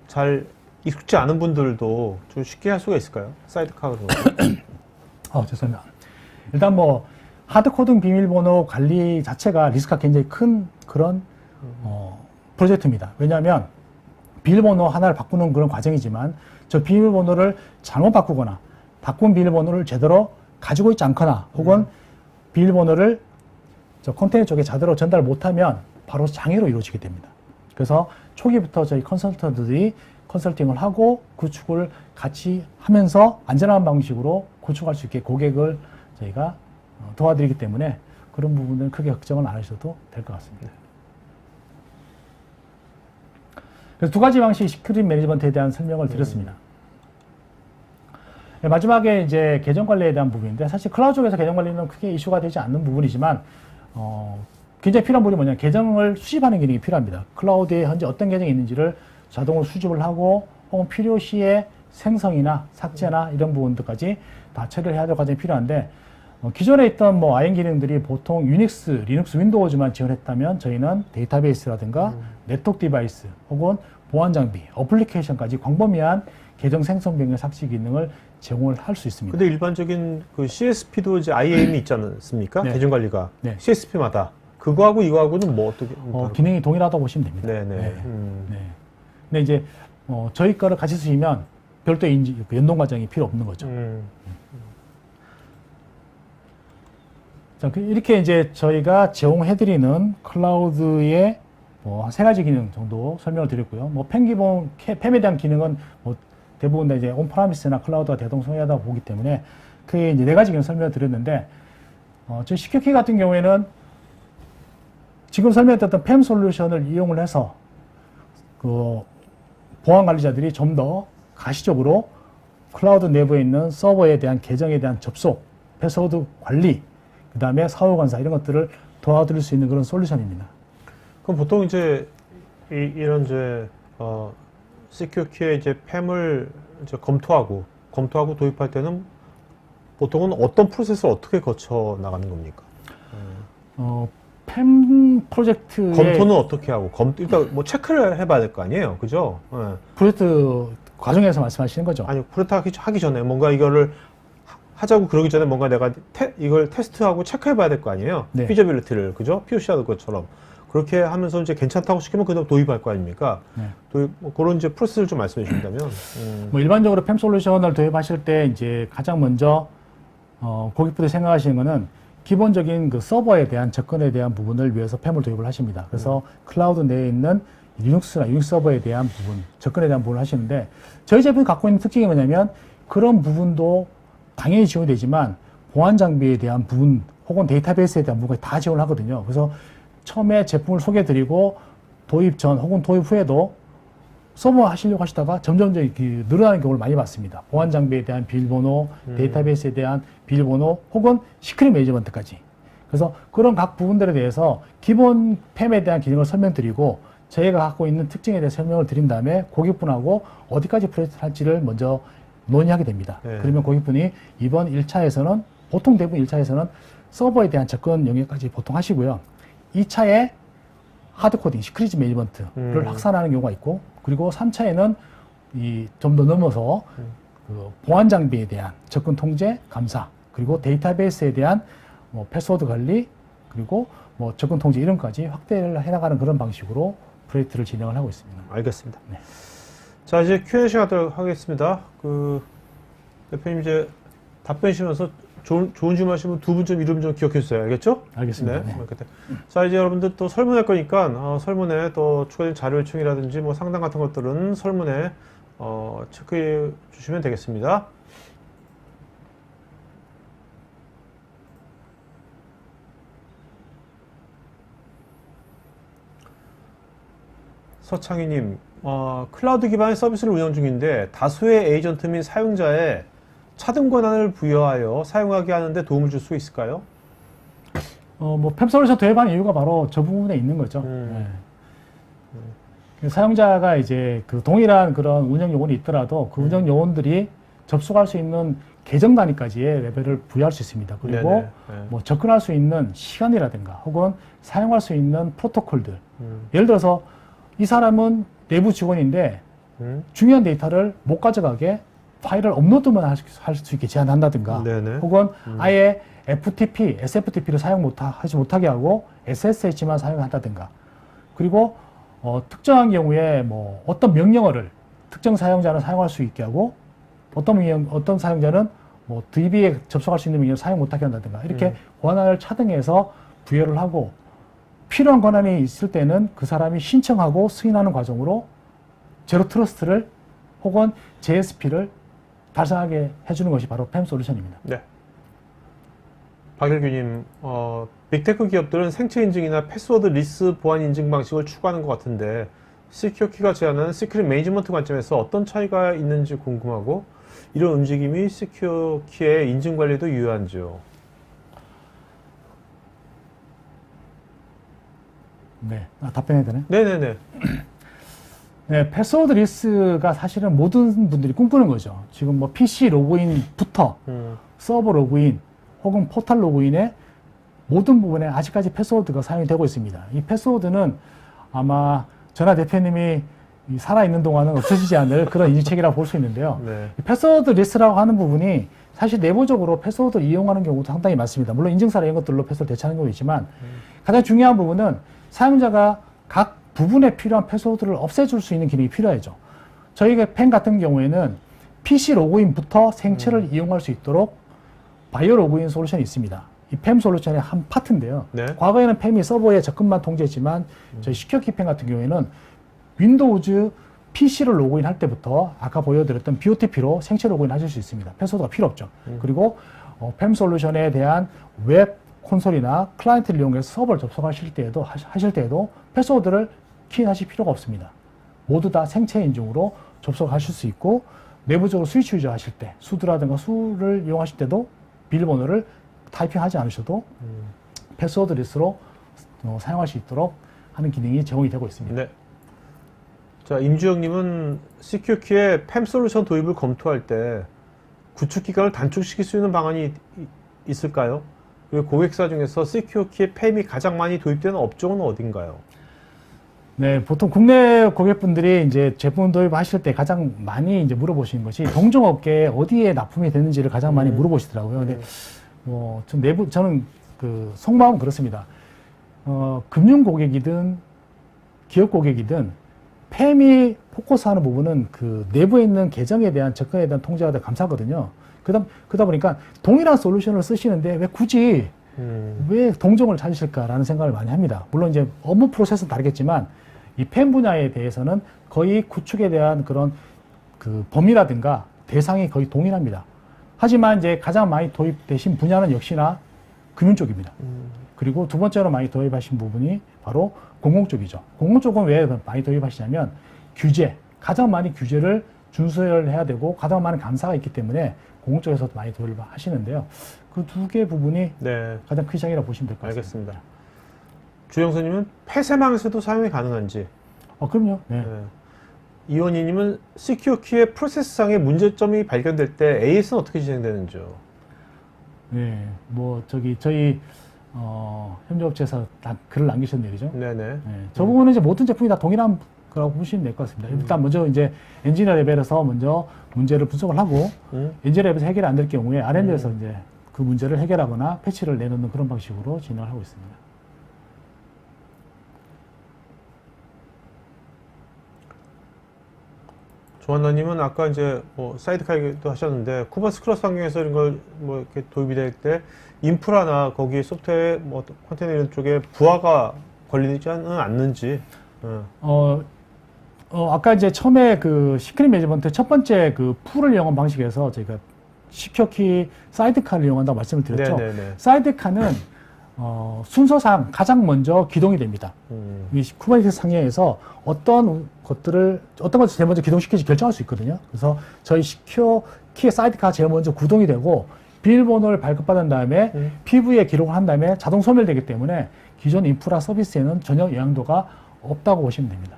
잘 익숙지 않은 분들도 좀 쉽게 할 수가 있을까요? 사이드카 그런 거. 죄송합니다. 일단 뭐 하드코딩 비밀번호 관리 자체가 리스크가 굉장히 큰 그런 프로젝트입니다. 왜냐하면 비밀번호 하나를 바꾸는 그런 과정이지만 저 비밀번호를 잘못 바꾸거나 바꾼 비밀번호를 제대로 가지고 있지 않거나 혹은 비밀번호를 저 컨테이너 쪽에 제대로 전달 못하면 바로 장애로 이루어지게 됩니다. 그래서 초기부터 저희 컨설턴트들이 컨설팅을 하고 구축을 같이 하면서 안전한 방식으로 구축할 수 있게 고객을 저희가 도와드리기 때문에 그런 부분은 크게 걱정을 안 하셔도 될 것 같습니다. 그래서 두 가지 방식 시크릿 매니지먼트에 대한 설명을 드렸습니다. 마지막에 이제 계정 관리에 대한 부분인데 사실 클라우드 쪽에서 계정 관리는 크게 이슈가 되지 않는 부분이지만 굉장히 필요한 부분이 뭐냐, 계정을 수집하는 기능이 필요합니다. 클라우드에 현재 어떤 계정이 있는지를 자동으로 수집을 하고 혹은 필요시에 생성이나 삭제나 이런 부분들까지 다 처리를 해야 될 과정이 필요한데 기존에 있던 뭐 IAM 기능들이 보통 유닉스, 리눅스, 윈도우즈만 지원했다면 저희는 데이터베이스라든가 네트워크 디바이스 혹은 보안 장비, 어플리케이션까지 광범위한 계정 생성 변경 삭제 기능을 제공을 할 수 있습니다. 근데 일반적인 그 CSP도 이제 IAM이 있지 않습니까? 네. 계정 관리가. 네. CSP마다. 그거하고 이거하고는 뭐 어떻게? 기능이 동일하다고 보시면 됩니다. 네네. 네. 네. 근데 이제 저희 거를 같이 쓰시면 별도의 그 연동 과정이 필요 없는 거죠. 자, 이렇게 이제 저희가 제공해드리는 클라우드의 세 가지 기능 정도 설명을 드렸고요. 뭐 팸에 대한 기능은 뭐 대부분 다 이제 온프라미스나 클라우드가 대동소이하다 보기 때문에 크게 이제 네 가지 기능 설명을 드렸는데 저희 시큐키 같은 경우에는 지금 설명드렸던 팸 솔루션을 이용을 해서 그 보안 관리자들이 좀 더 가시적으로 클라우드 내부에 있는 서버에 대한 계정에 대한 접속, 패스워드 관리, 그 다음에 사후 관사 이런 것들을 도와드릴 수 있는 그런 솔루션입니다. 그럼 보통 이제 이런 이제 시큐키의 이제 팸을 이제 검토하고 도입할 때는 보통은 어떤 프로세스를 어떻게 거쳐 나가는 겁니까? 팸 프로젝트의 검토는 어떻게 하고 일단 뭐 체크를 해봐야 될 거 아니에요, 그죠? 네. 프로젝트 과정에서 말씀하시는 거죠? 아니 프로젝트 하기 전에 뭔가 이거를 하자고 그러기 전에 뭔가 내가 이걸 테스트하고 체크해봐야 될 거 아니에요? 네. 피저빌리티를, 그죠? POC 하는 것처럼 그렇게 하면서 이제 괜찮다고 시키면 그다음 도입할 거 아닙니까? 네. 뭐 그런 이제 프로세스를 좀 말씀해 주신다면. 뭐 일반적으로 팸 솔루션을 도입하실 때 이제 가장 먼저 고객분들이 생각하시는 거는 기본적인 그 서버에 대한 접근에 대한 부분을 위해서 팸을 도입을 하십니다. 그래서 클라우드 내에 있는 리눅스나 유닉스 서버에 대한 부분, 접근에 대한 부분을 하시는데 저희 제품이 갖고 있는 특징이 뭐냐면 그런 부분도 당연히 지원이 되지만 보안 장비에 대한 부분 혹은 데이터베이스에 대한 부분까지 다 지원을 하거든요. 그래서 처음에 제품을 소개해드리고 도입 전 혹은 도입 후에도 서버 하시려고 하시다가 점점 늘어나는 경우를 많이 봤습니다. 보안 장비에 대한 비밀번호, 데이터베이스에 대한 비밀번호 혹은 시크릿 매니지먼트까지. 그래서 그런 각 부분들에 대해서 기본 팸에 대한 기능을 설명드리고 저희가 갖고 있는 특징에 대해 설명을 드린 다음에 고객분하고 어디까지 프로젝트 할지를 먼저 논의하게 됩니다. 네. 그러면 고객분이 이번 1차에서는 보통 대부분 1차에서는 서버에 대한 접근 영역까지 보통 하시고요. 2차에 하드코딩, 시크릿 매니지먼트를 확산하는 경우가 있고, 그리고 3차에는 좀 더 넘어서 그 보안 장비에 대한 접근 통제, 감사, 그리고 데이터베이스에 대한 뭐 패스워드 관리, 그리고 뭐 접근 통제 이런 것까지 확대를 해나가는 그런 방식으로 프로젝트를 진행을 하고 있습니다. 알겠습니다. 네. 자, 이제 Q&A 시간 하도록 하겠습니다. 대표님 이제 답변 주시면서 좋은 질문 하시면 두 분 좀 이름 좀 기억해 주세요. 알겠죠? 알겠습니다. 네. 네. 자, 이제 여러분들 또 설문할 거니까, 설문에 또 추가된 자료 요청이라든지 뭐 상담 같은 것들은 설문에, 체크해 주시면 되겠습니다. 서창희님, 클라우드 기반의 서비스를 운영 중인데 다수의 에이전트 및 사용자의 차등 권한을 부여하여 사용하게 하는데 도움을 줄 수 있을까요? 뭐 팸솔루션 도입한 이유가 바로 저 부분에 있는 거죠. 네. 그 사용자가 이제 그 동일한 그런 운영 요원이 있더라도 그 운영 요원들이 접속할 수 있는 계정 단위까지의 레벨을 부여할 수 있습니다. 그리고 네네. 네. 뭐 접근할 수 있는 시간이라든가 혹은 사용할 수 있는 프로토콜들. 예를 들어서 이 사람은 내부 직원인데 중요한 데이터를 못 가져가게 파일을 업로드만 할 수 있게 제한한다든가 네네. 혹은 아예 FTP, SFTP를 하지 못하게 하고 SSH만 사용한다든가 그리고 특정한 경우에 뭐 어떤 명령어를 특정 사용자는 사용할 수 있게 하고 어떤 사용자는 뭐 DB에 접속할 수 있는 명령을 사용 못하게 한다든가 이렇게 권한을 차등해서 부여를 하고 필요한 권한이 있을 때는 그 사람이 신청하고 승인하는 과정으로 제로 트러스트를 혹은 JSP를 발생하게 해주는 것이 바로 팸 솔루션입니다. 네. 박일규님, 빅테크 기업들은 생체 인증이나 패스워드 리스 보안 인증 방식을 추구하는 것 같은데 시큐어키가 제안하는 시크릿 매니지먼트 관점에서 어떤 차이가 있는지 궁금하고 이런 움직임이 시큐어키의 인증 관리도 유효한지요? 네, 답변해야 되네. 네네네. 네, 패스워드 리스가 사실은 모든 분들이 꿈꾸는 거죠. 지금 뭐 PC 로그인부터 서버 로그인 혹은 포털 로그인의 모든 부분에 아직까지 패스워드가 사용이 되고 있습니다. 이 패스워드는 아마 전하 대표님이 살아있는 동안은 없어지지 않을 그런 인식책이라고 볼 수 있는데요. 네. 이 패스워드 리스트라고 하는 부분이 사실 내부적으로 패스워드를 이용하는 경우도 상당히 많습니다. 물론 인증사나 이런 것들로 패스워드 대체하는 경우도 있지만 가장 중요한 부분은 사용자가 각 부분에 필요한 패스워드를 없애줄 수 있는 기능이 필요하죠. 저희가 펜 같은 경우에는 PC 로그인부터 생체를 이용할 수 있도록 바이오 로그인 솔루션이 있습니다. 이 팸 솔루션의 한 파트인데요. 네. 과거에는 팸이 서버에 접근만 통제했지만 저희 시큐어키 팸 같은 경우에는 윈도우즈 PC를 로그인할 때부터 아까 보여드렸던 BOTP로 생체 로그인 하실 수 있습니다. 패스워드가 필요 없죠. 그리고 팸 솔루션에 대한 웹 콘솔이나 클라이언트를 이용해서 서버를 접속하실 때에도 패스워드를 키인하실 필요가 없습니다. 모두 다 생체 인증으로 접속하실 수 있고 내부적으로 스위치 유저 하실 때 수드라든가 수를 이용하실 때도 비밀번호를 타이핑하지 않으셔도 패스워드 리스트로 사용할 수 있도록 하는 기능이 제공이 되고 있습니다. 네. 자, 임주영님은 시큐어키의 팸 솔루션 도입을 검토할 때 구축 기간을 단축시킬 수 있는 방안이 있을까요? 그리고 고객사 중에서 시큐어키의 팸이 가장 많이 도입되는 업종은 어딘가요? 네, 보통 국내 고객분들이 이제 제품 도입하실 때 가장 많이 이제 물어보시는 것이 동종업계에 어디에 납품이 되는지를 가장 많이 물어보시더라고요. 근데 저는 그 속마음은 그렇습니다. 금융 고객이든 기업 고객이든 팸이 포커스하는 부분은 그 내부에 있는 계정에 대한 접근에 대한 통제가 되게 감사하거든요. 그러다 보니까 동일한 솔루션을 쓰시는데 왜 굳이 왜 동종을 찾으실까라는 생각을 많이 합니다. 물론 이제 업무 프로세스는 다르겠지만 이 팸 분야에 대해서는 거의 구축에 대한 그런 그 범위라든가 대상이 거의 동일합니다. 하지만 이제 가장 많이 도입되신 분야는 역시나 금융 쪽입니다. 그리고 두 번째로 많이 도입하신 부분이 바로 공공 쪽이죠. 공공 쪽은 왜 많이 도입하시냐면 규제, 가장 많이 규제를 준수해야 되고 가장 많은 감사가 있기 때문에 공공 쪽에서 많이 도입을 하시는데요. 그 두 개 부분이 네, 가장 큰 시장이라고 보시면 될 것 같습니다. 알겠습니다. 주영수님은 폐쇄망에서도 사용이 가능한지. 그럼요. 네. 네. 이원희님은 시큐어 키의 프로세스상의 문제점이 발견될 때 AS는 어떻게 진행되는지요? 네, 저희 협력업체에서 글을 남기신 일이죠. 네네. 네, 저 부분은 이제 모든 제품이 다 동일한 거라고 보시면 될 것 같습니다. 일단 먼저 이제 엔지니어 레벨에서 먼저 문제를 분석을 하고 엔지니어 레벨에서 해결이 안 될 경우에 R&D에서 이제 그 문제를 해결하거나 패치를 내놓는 그런 방식으로 진행을 하고 있습니다. 조한나님은 아까 이제 뭐 사이드카 얘기도 하셨는데 쿠버네티스 클러스 환경에서 이런 걸 뭐 이렇게 도입이 될 때 인프라나 거기 소프트웨어 뭐 컨테이너 이런 쪽에 부하가 걸리지는 않는지. 아까 이제 처음에 그 시크릿 매니지먼트 첫 번째 그 풀을 이용한 방식에서 저희가 시큐어키 사이드카를 이용한다고 말씀을 드렸죠. 네네네. 사이드카는 순서상 가장 먼저 기동이 됩니다. 이 쿠버네티스 상에서 어떤 것을 제일 먼저 기동시킬지 결정할 수 있거든요. 그래서 저희 시큐어 키의 사이드카가 제일 먼저 구동이 되고 비밀번호를 발급받은 다음에 PV에 기록을 한 다음에 자동 소멸되기 때문에 기존 인프라 서비스에는 전혀 영향도가 없다고 보시면 됩니다.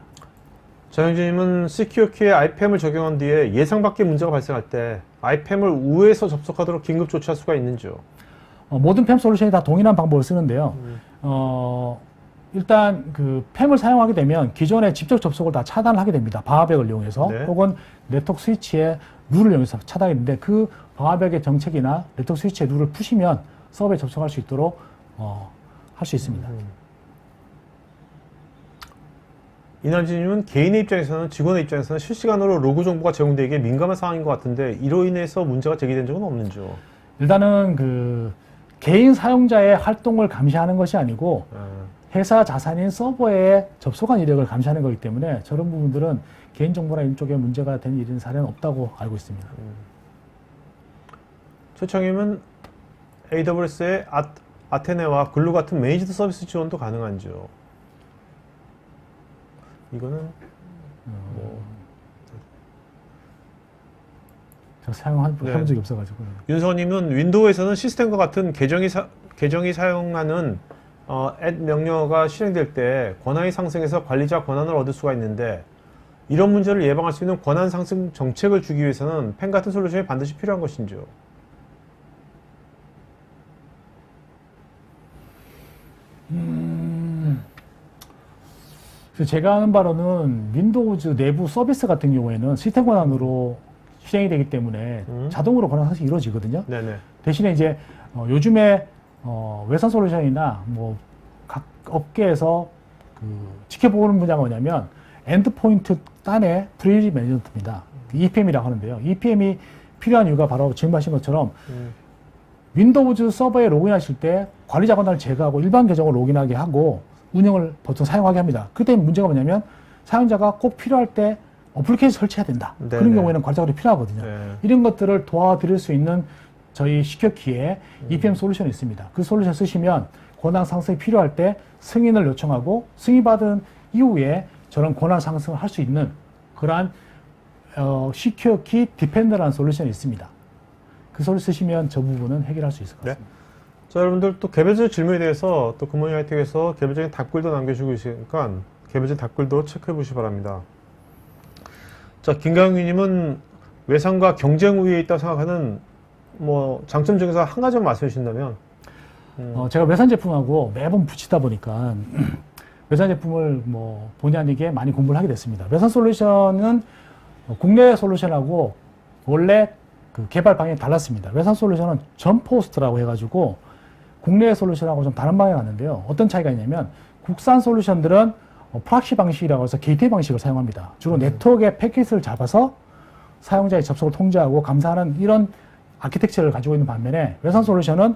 장영진님은 시큐어 키에 IPM을 적용한 뒤에 예상 밖의 문제가 발생할 때 IPM을 우회해서 접속하도록 긴급 조치할 수가 있는지요? 모든 팸 솔루션이 다 동일한 방법을 쓰는데요. 일단 그 팸을 사용하게 되면 기존의 직접 접속을 다 차단을 하게 됩니다. 방화벽을 이용해서 네. 혹은 네트워크 스위치의 룰을 이용해서 차단하게 되는데 그 방화벽의 정책이나 네트워크 스위치의 룰을 푸시면 서버에 접속할 수 있도록 할 수 있습니다. 이남진님은 개인의 입장에서는 직원의 입장에서는 실시간으로 로그 정보가 제공되기에 민감한 상황인 것 같은데 이로 인해서 문제가 제기된 적은 없는지요? 일단은 그 개인 사용자의 활동을 감시하는 것이 아니고 회사 자산인 서버에 접속한 이력을 감시하는 거기 때문에 저런 부분들은 개인정보나 이런 쪽에 문제가 된 일인 사례는 없다고 알고 있습니다. 최청임은 AWS의 아테네와 글루 같은 매니지드 서비스 지원도 가능한지요? 이거는 제가 해본 적이 없어가지고. 윤서님은 윈도우에서는 시스템과 같은 계정이 사용하는 add 명령어가 실행될 때 권한이 상승해서 관리자 권한을 얻을 수가 있는데 이런 문제를 예방할 수 있는 권한 상승 정책을 주기 위해서는 펜 같은 솔루션이 반드시 필요한 것인지요? 제가 아는 바로는 윈도우즈 내부 서비스 같은 경우에는 시스템 권한으로 실행이 되기 때문에 자동으로 권한 상승이 이루어지거든요. 네네. 대신에 이제 요즘에 외산 솔루션이나 뭐 각 업계에서 그 지켜보는 분야가 뭐냐면 엔드포인트 단의 프리빌리지 매니지먼트입니다. EPM이라고 하는데요. EPM이 필요한 이유가 바로 지금 하신 것처럼 윈도우즈 서버에 로그인하실 때 관리자 권한을 제거하고 일반 계정을 로그인하게 하고 운영을 보통 사용하게 합니다. 그때 문제가 뭐냐면 사용자가 꼭 필요할 때 어플리케이션 설치해야 된다. 네네. 그런 경우에는 관리자가 필요하거든요. 네. 이런 것들을 도와드릴 수 있는 저희 시큐어키에 EPM 솔루션이 있습니다. 그 솔루션 쓰시면 권한 상승이 필요할 때 승인을 요청하고 승인받은 이후에 저런 권한 상승을 할 수 있는 그러한 시큐어키 디펜더라는 솔루션이 있습니다. 그 솔루션 쓰시면 저 부분은 해결할 수 있을 것 같습니다. 네. 자, 여러분들 또 개별적 질문에 대해서 또 굿모닝 하이텍에서 개별적인 답글도 남겨주고 있으니까 개별적인 답글도 체크해 보시기 바랍니다. 자, 김강규님은 외상과 경쟁 우위에 있다고 생각하는 뭐 장점 중에서 한 가지만 말씀해 주신다면? 제가 외산 제품하고 매번 붙이다 보니까 외산 제품을 뭐 본의 아니게 많이 공부를 하게 됐습니다. 외산 솔루션은 국내 솔루션하고 원래 그 개발 방향이 달랐습니다. 외산 솔루션은 점포스트라고 해가지고 국내 솔루션하고 좀 다른 방향이 갔는데요. 어떤 차이가 있냐면 국산 솔루션들은 프락시 방식이라고 해서 게이트웨이 방식을 사용합니다. 주로 네트워크의 패킷을 잡아서 사용자의 접속을 통제하고 감사하는 이런 아키텍처를 가지고 있는 반면에 외산 솔루션은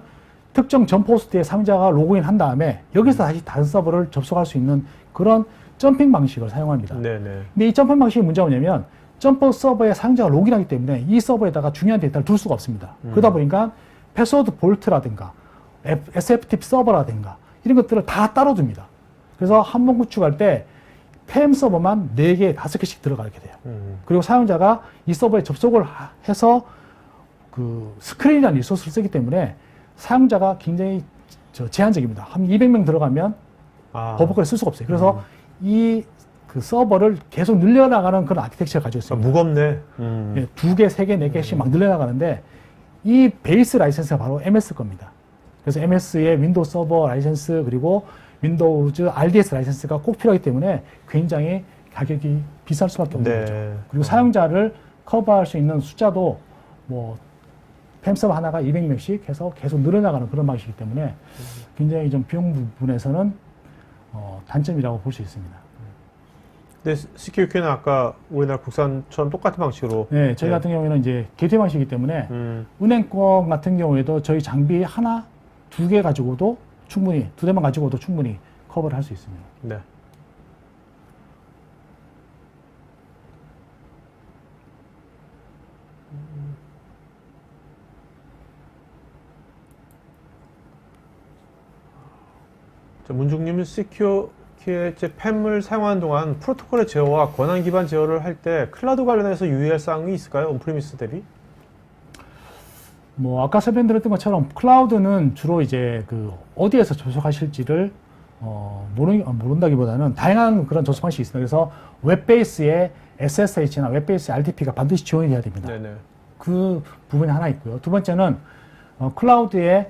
특정 점포스트에 사용자가 로그인 한 다음에 여기서 다시 다른 서버를 접속할 수 있는 그런 점핑 방식을 사용합니다. 네네. 근데 이 점핑 방식의 문제가 뭐냐면 점퍼 서버에 사용자가 로그인하기 때문에 이 서버에다가 중요한 데이터를 둘 수가 없습니다. 그러다 보니까 패스워드 볼트라든가 SFTP 서버라든가 이런 것들을 다 따로 둡니다. 그래서 한 번 구축할 때 팸 서버만 4개, 5개씩 들어가게 돼요. 그리고 사용자가 이 서버에 접속을 해서 그 스크린이라는 리소스를 쓰기 때문에 사용자가 굉장히 제한적입니다. 한 200명 들어가면 버벅거리 쓸 수가 없어요. 그래서 이 그 서버를 계속 늘려나가는 그런 아키텍처를 가지고 있습니다. 무겁네. 예, 2개, 3개, 4개씩 막 늘려나가는데 이 베이스 라이센스가 바로 MS 겁니다. 그래서 MS의 윈도우 서버 라이센스 그리고 윈도우즈 RDS 라이센스가 꼭 필요하기 때문에 굉장히 가격이 비쌀 수밖에 없는 거죠. 그리고 사용자를 커버할 수 있는 숫자도 뭐 팸 서버 하나가 200명씩 해서 계속 늘어나가는 그런 방식이기 때문에 굉장히 좀 비용 부분에서는 단점이라고 볼 수 있습니다. 근데 CQQ는 아까 우리나라 국산처럼 똑같은 방식으로. 네, 저희 같은 경우에는 이제 게이트웨이 방식이기 때문에 은행권 같은 경우에도 저희 장비 하나, 2개 가지고도 충분히, 2대만 가지고도 충분히 커버를 할 수 있습니다. 네. 문중님은 CQQ의 팸을 사용하는 동안 프로토콜의 제어와 권한 기반 제어를 할 때 클라우드 관련해서 유의할 사항이 있을까요? 온프리미스 대비? 뭐 아까 설명드렸던 것처럼 클라우드는 주로 이제 그 어디에서 접속하실지를 모른다기보다는 다양한 그런 접속 방식이 있습니다. 그래서 웹베이스의 SSH나 웹베이스 RDP가 반드시 지원이 돼야 됩니다. 네네. 그 부분이 하나 있고요. 두 번째는 클라우드의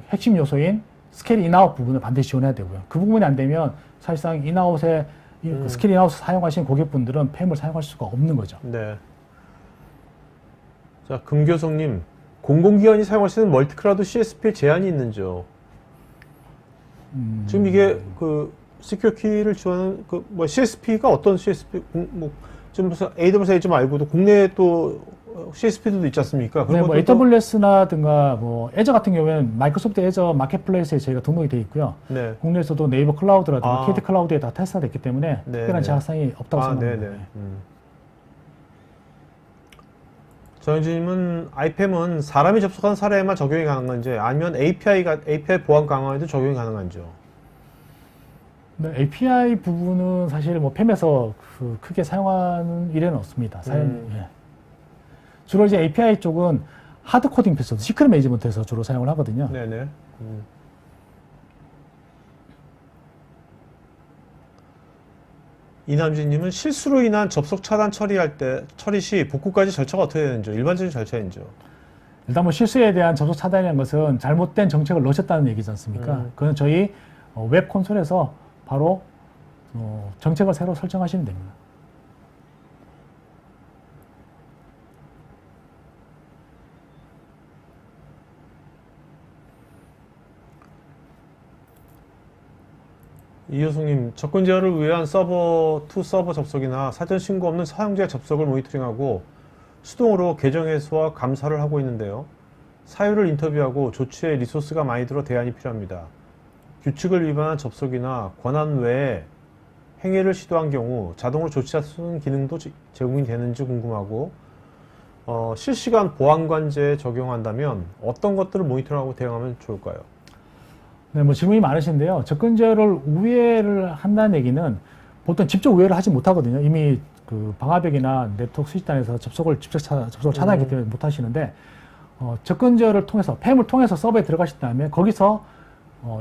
핵심 요소인 스케일 인아웃 부분을 반드시 지원해야 되고요. 그 부분이 안 되면 사실상 인아웃에 스케일 인아웃을 사용하시는 고객분들은 팸을 사용할 수가 없는 거죠. 네. 자, 금교성님, 공공기관이 사용할 수 있는 멀티클라우드 CSP 제한이 있는지요? 지금 이게 그 시큐리티를 지원하는 그 뭐 CSP가 어떤 CSP 좀 AWS 좀 알고도 국내에 또 CSP들도 있지 않습니까? 네, 뭐 AWS나든가 뭐 애저 같은 경우에는 마이크로소프트 애저 마켓플레이스에 저희가 등록이 되어 있고요. 네. 국내에서도 네이버 클라우드라든가 KT 클라우드에 다 테스트가 됐기 때문에 네, 특별한 네. 제약사항이 없다고 생각합니다. 네네. 정현진님은 IPAM은 사람이 접속한 사례에만 적용이 가능한지 아니면 API 보안 강화에도 적용이 가능한지요? 네, API 부분은 사실 뭐 팸에서 크게 사용하는 일에는 없습니다. 예. 주로 이제 API 쪽은 하드 코딩 패스워드, 시크릿 매니지먼트에서 주로 사용을 하거든요. 네네. 이남진님은 실수로 인한 접속 차단 처리 시 복구까지 절차가 어떻게 되는지 일반적인 절차인지요? 일단 뭐 실수에 대한 접속 차단이라는 것은 잘못된 정책을 넣으셨다는 얘기지 않습니까? 그건 저희 웹 콘솔에서 바로 정책을 새로 설정하시면 됩니다. 이효숙님, 접근 제어를 위한 서버 투 서버 접속이나 사전 신고 없는 사용자 접속을 모니터링하고 수동으로 계정 해소와 감사를 하고 있는데요. 사유를 인터뷰하고 조치에 리소스가 많이 들어 대안이 필요합니다. 규칙을 위반한 접속이나 권한 외에 행위를 시도한 경우 자동으로 조치하는 기능도 제공이 되는지 궁금하고 실시간 보안 관제에 적용한다면 어떤 것들을 모니터링하고 대응하면 좋을까요? 네, 뭐 질문이 많으신데요. 접근 제어를 우회를 한다는 얘기는 보통 직접 우회를 하지 못하거든요. 이미 그 방화벽이나 네트워크 스위치단에서 접속을 차단하기 때문에 못 하시는데 접근 제어를 통해서 팸을 통해서 서버에 들어가신 다음에 거기서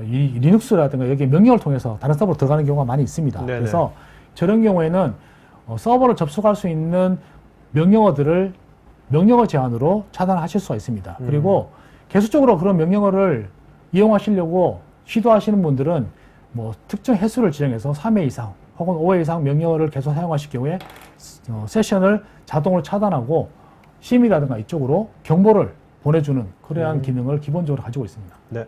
이 리눅스라든가 여기 명령을 통해서 다른 서버로 들어가는 경우가 많이 있습니다. 네네. 그래서 저런 경우에는 서버를 접속할 수 있는 명령어들을 명령어 제한으로 차단하실 수가 있습니다. 그리고 계속적으로 그런 명령어를 이용하시려고 시도하시는 분들은 뭐 특정 횟수를 지정해서 3회 이상 혹은 5회 이상 명령어를 계속 사용하실 경우에 세션을 자동으로 차단하고 심의라든가 이쪽으로 경보를 보내주는 그러한 기능을 기본적으로 가지고 있습니다. 네.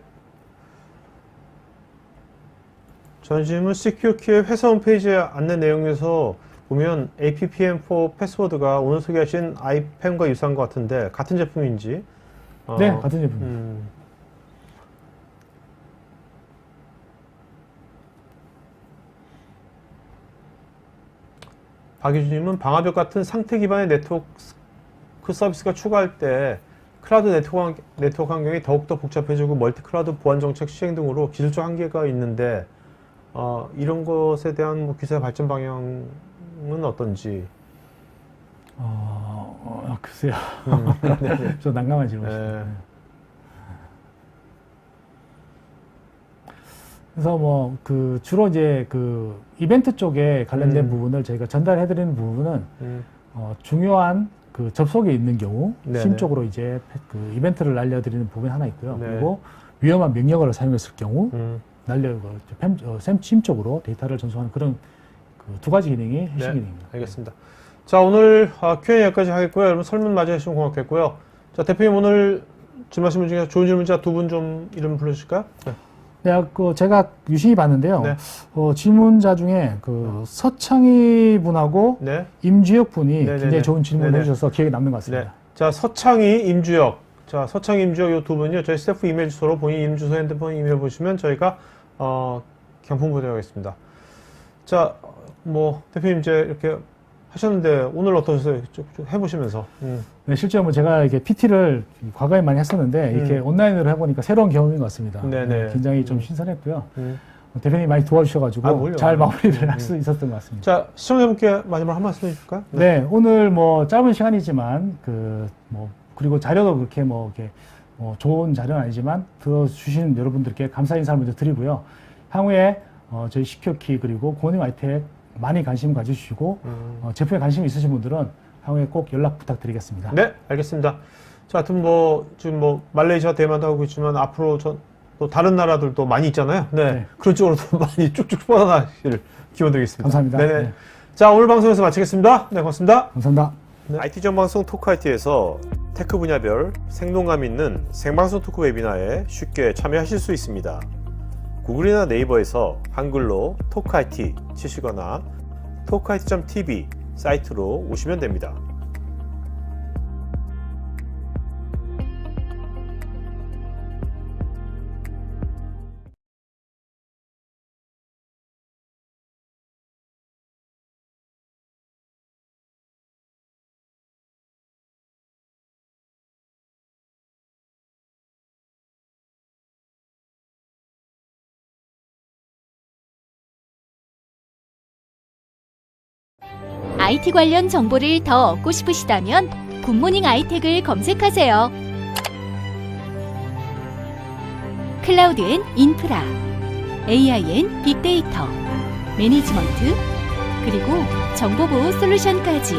전심은 CQQ의 회사 홈페이지의 안내 내용에서 보면 APPM4 패스워드가 오늘 소개하신 IPAM과 유사한 것 같은데 같은 제품인지? 네, 같은 제품입니다. 박유주님은 방화벽 같은 상태 기반의 네트워크 서비스가 추가할 때 클라우드 네트워크 환경이 더욱더 복잡해지고 멀티 클라우드 보안 정책 시행 등으로 기술적 한계가 있는데 이런 것에 대한 뭐 기사 발전 방향은 어떤지. 글쎄요. 네. 좀 난감한 질문이시네요. 네. 그래서 뭐 그 주로 이제 그 이벤트 쪽에 관련된 부분을 저희가 전달해드리는 부분은 중요한 그 접속에 있는 경우 네네. 심 쪽으로 이제 그 이벤트를 날려드리는 부분이 하나 있고요. 네. 그리고 위험한 명령어를 사용했을 경우 심 쪽으로 데이터를 전송하는 그런 그 두 가지 기능이 핵심 네, 기능입니다. 알겠습니다. 자, 오늘 Q&A 여기까지 하겠고요. 여러분 설문 맞이해주시면 고맙겠고요. 자, 대표님 오늘 질문하신 분 중에 좋은 질문자 두 분 좀 이름 불러주실까요? 네. 네, 제가 유심히 봤는데요. 네. 질문자 중에 그 서창희 분하고 네. 임주혁 분이 네네네. 굉장히 좋은 질문을 네네. 해주셔서 기억에 남는 것 네. 같습니다. 자, 서창희, 임주혁. 자, 서창희, 임주혁 이 두 분이요. 저희 스태프 이메일 주소로 본인 이름 주소, 핸드폰 이메일 보시면 저희가 경품 보내드리겠습니다. 자, 뭐 대표님 이제 이렇게 하셨는데 오늘 어떠셨어요? 쭉 해보시면서. 네, 실제로 뭐 제가 이렇게 PT를 과거에 많이 했었는데 이렇게 온라인으로 해보니까 새로운 경험인 것 같습니다. 네네. 네, 굉장히 좀 신선했고요. 대표님이 많이 도와주셔가지고 뭘요? 잘 마무리를 할 수 있었던 것 같습니다. 자, 시청자분께 마지막으로 한 말씀 해주실까요? 네, 오늘 뭐 짧은 시간이지만 그리고 자료도 그렇게 이렇게 좋은 자료는 아니지만 들어주신 여러분들께 감사 인사 먼저 드리고요. 향후에 저희 시큐어키 그리고 고닝 아이텍 많이 관심 가져주시고 제품에 관심이 있으신 분들은 향후에 꼭 연락 부탁드리겠습니다. 네, 알겠습니다. 자, 하여튼 지금 말레이시아 대만도 하고 있지만 앞으로 또 다른 나라들도 많이 있잖아요. 네. 네. 그런 쪽으로도 많이 쭉쭉 뻗어나가기를 기원드리겠습니다. 감사합니다. 네네. 네. 자, 오늘 방송에서 마치겠습니다. 네, 고맙습니다. 감사합니다. 네. IT 전방송 토크IT에서 테크 분야별 생동감 있는 생방송 토크 웨비나에 쉽게 참여하실 수 있습니다. 구글이나 네이버에서 한글로 토크IT 치시거나 토크IT.tv 사이트로 오시면 됩니다. IT 관련 정보를 더 얻고 싶으시다면 굿모닝 아이텍을 검색하세요. 클라우드 앤 인프라, AI 앤 빅데이터, 매니지먼트, 그리고 정보보호 솔루션까지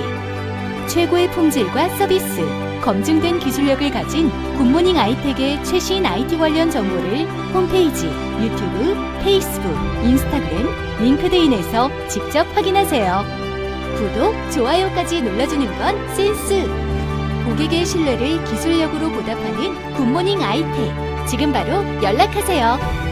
최고의 품질과 서비스, 검증된 기술력을 가진 굿모닝 아이텍의 최신 IT 관련 정보를 홈페이지, 유튜브, 페이스북, 인스타그램, 링크드인에서 직접 확인하세요. 구독, 좋아요까지 눌러주는 건 센스! 고객의 신뢰를 기술력으로 보답하는 굿모닝 아이텍. 지금 바로 연락하세요.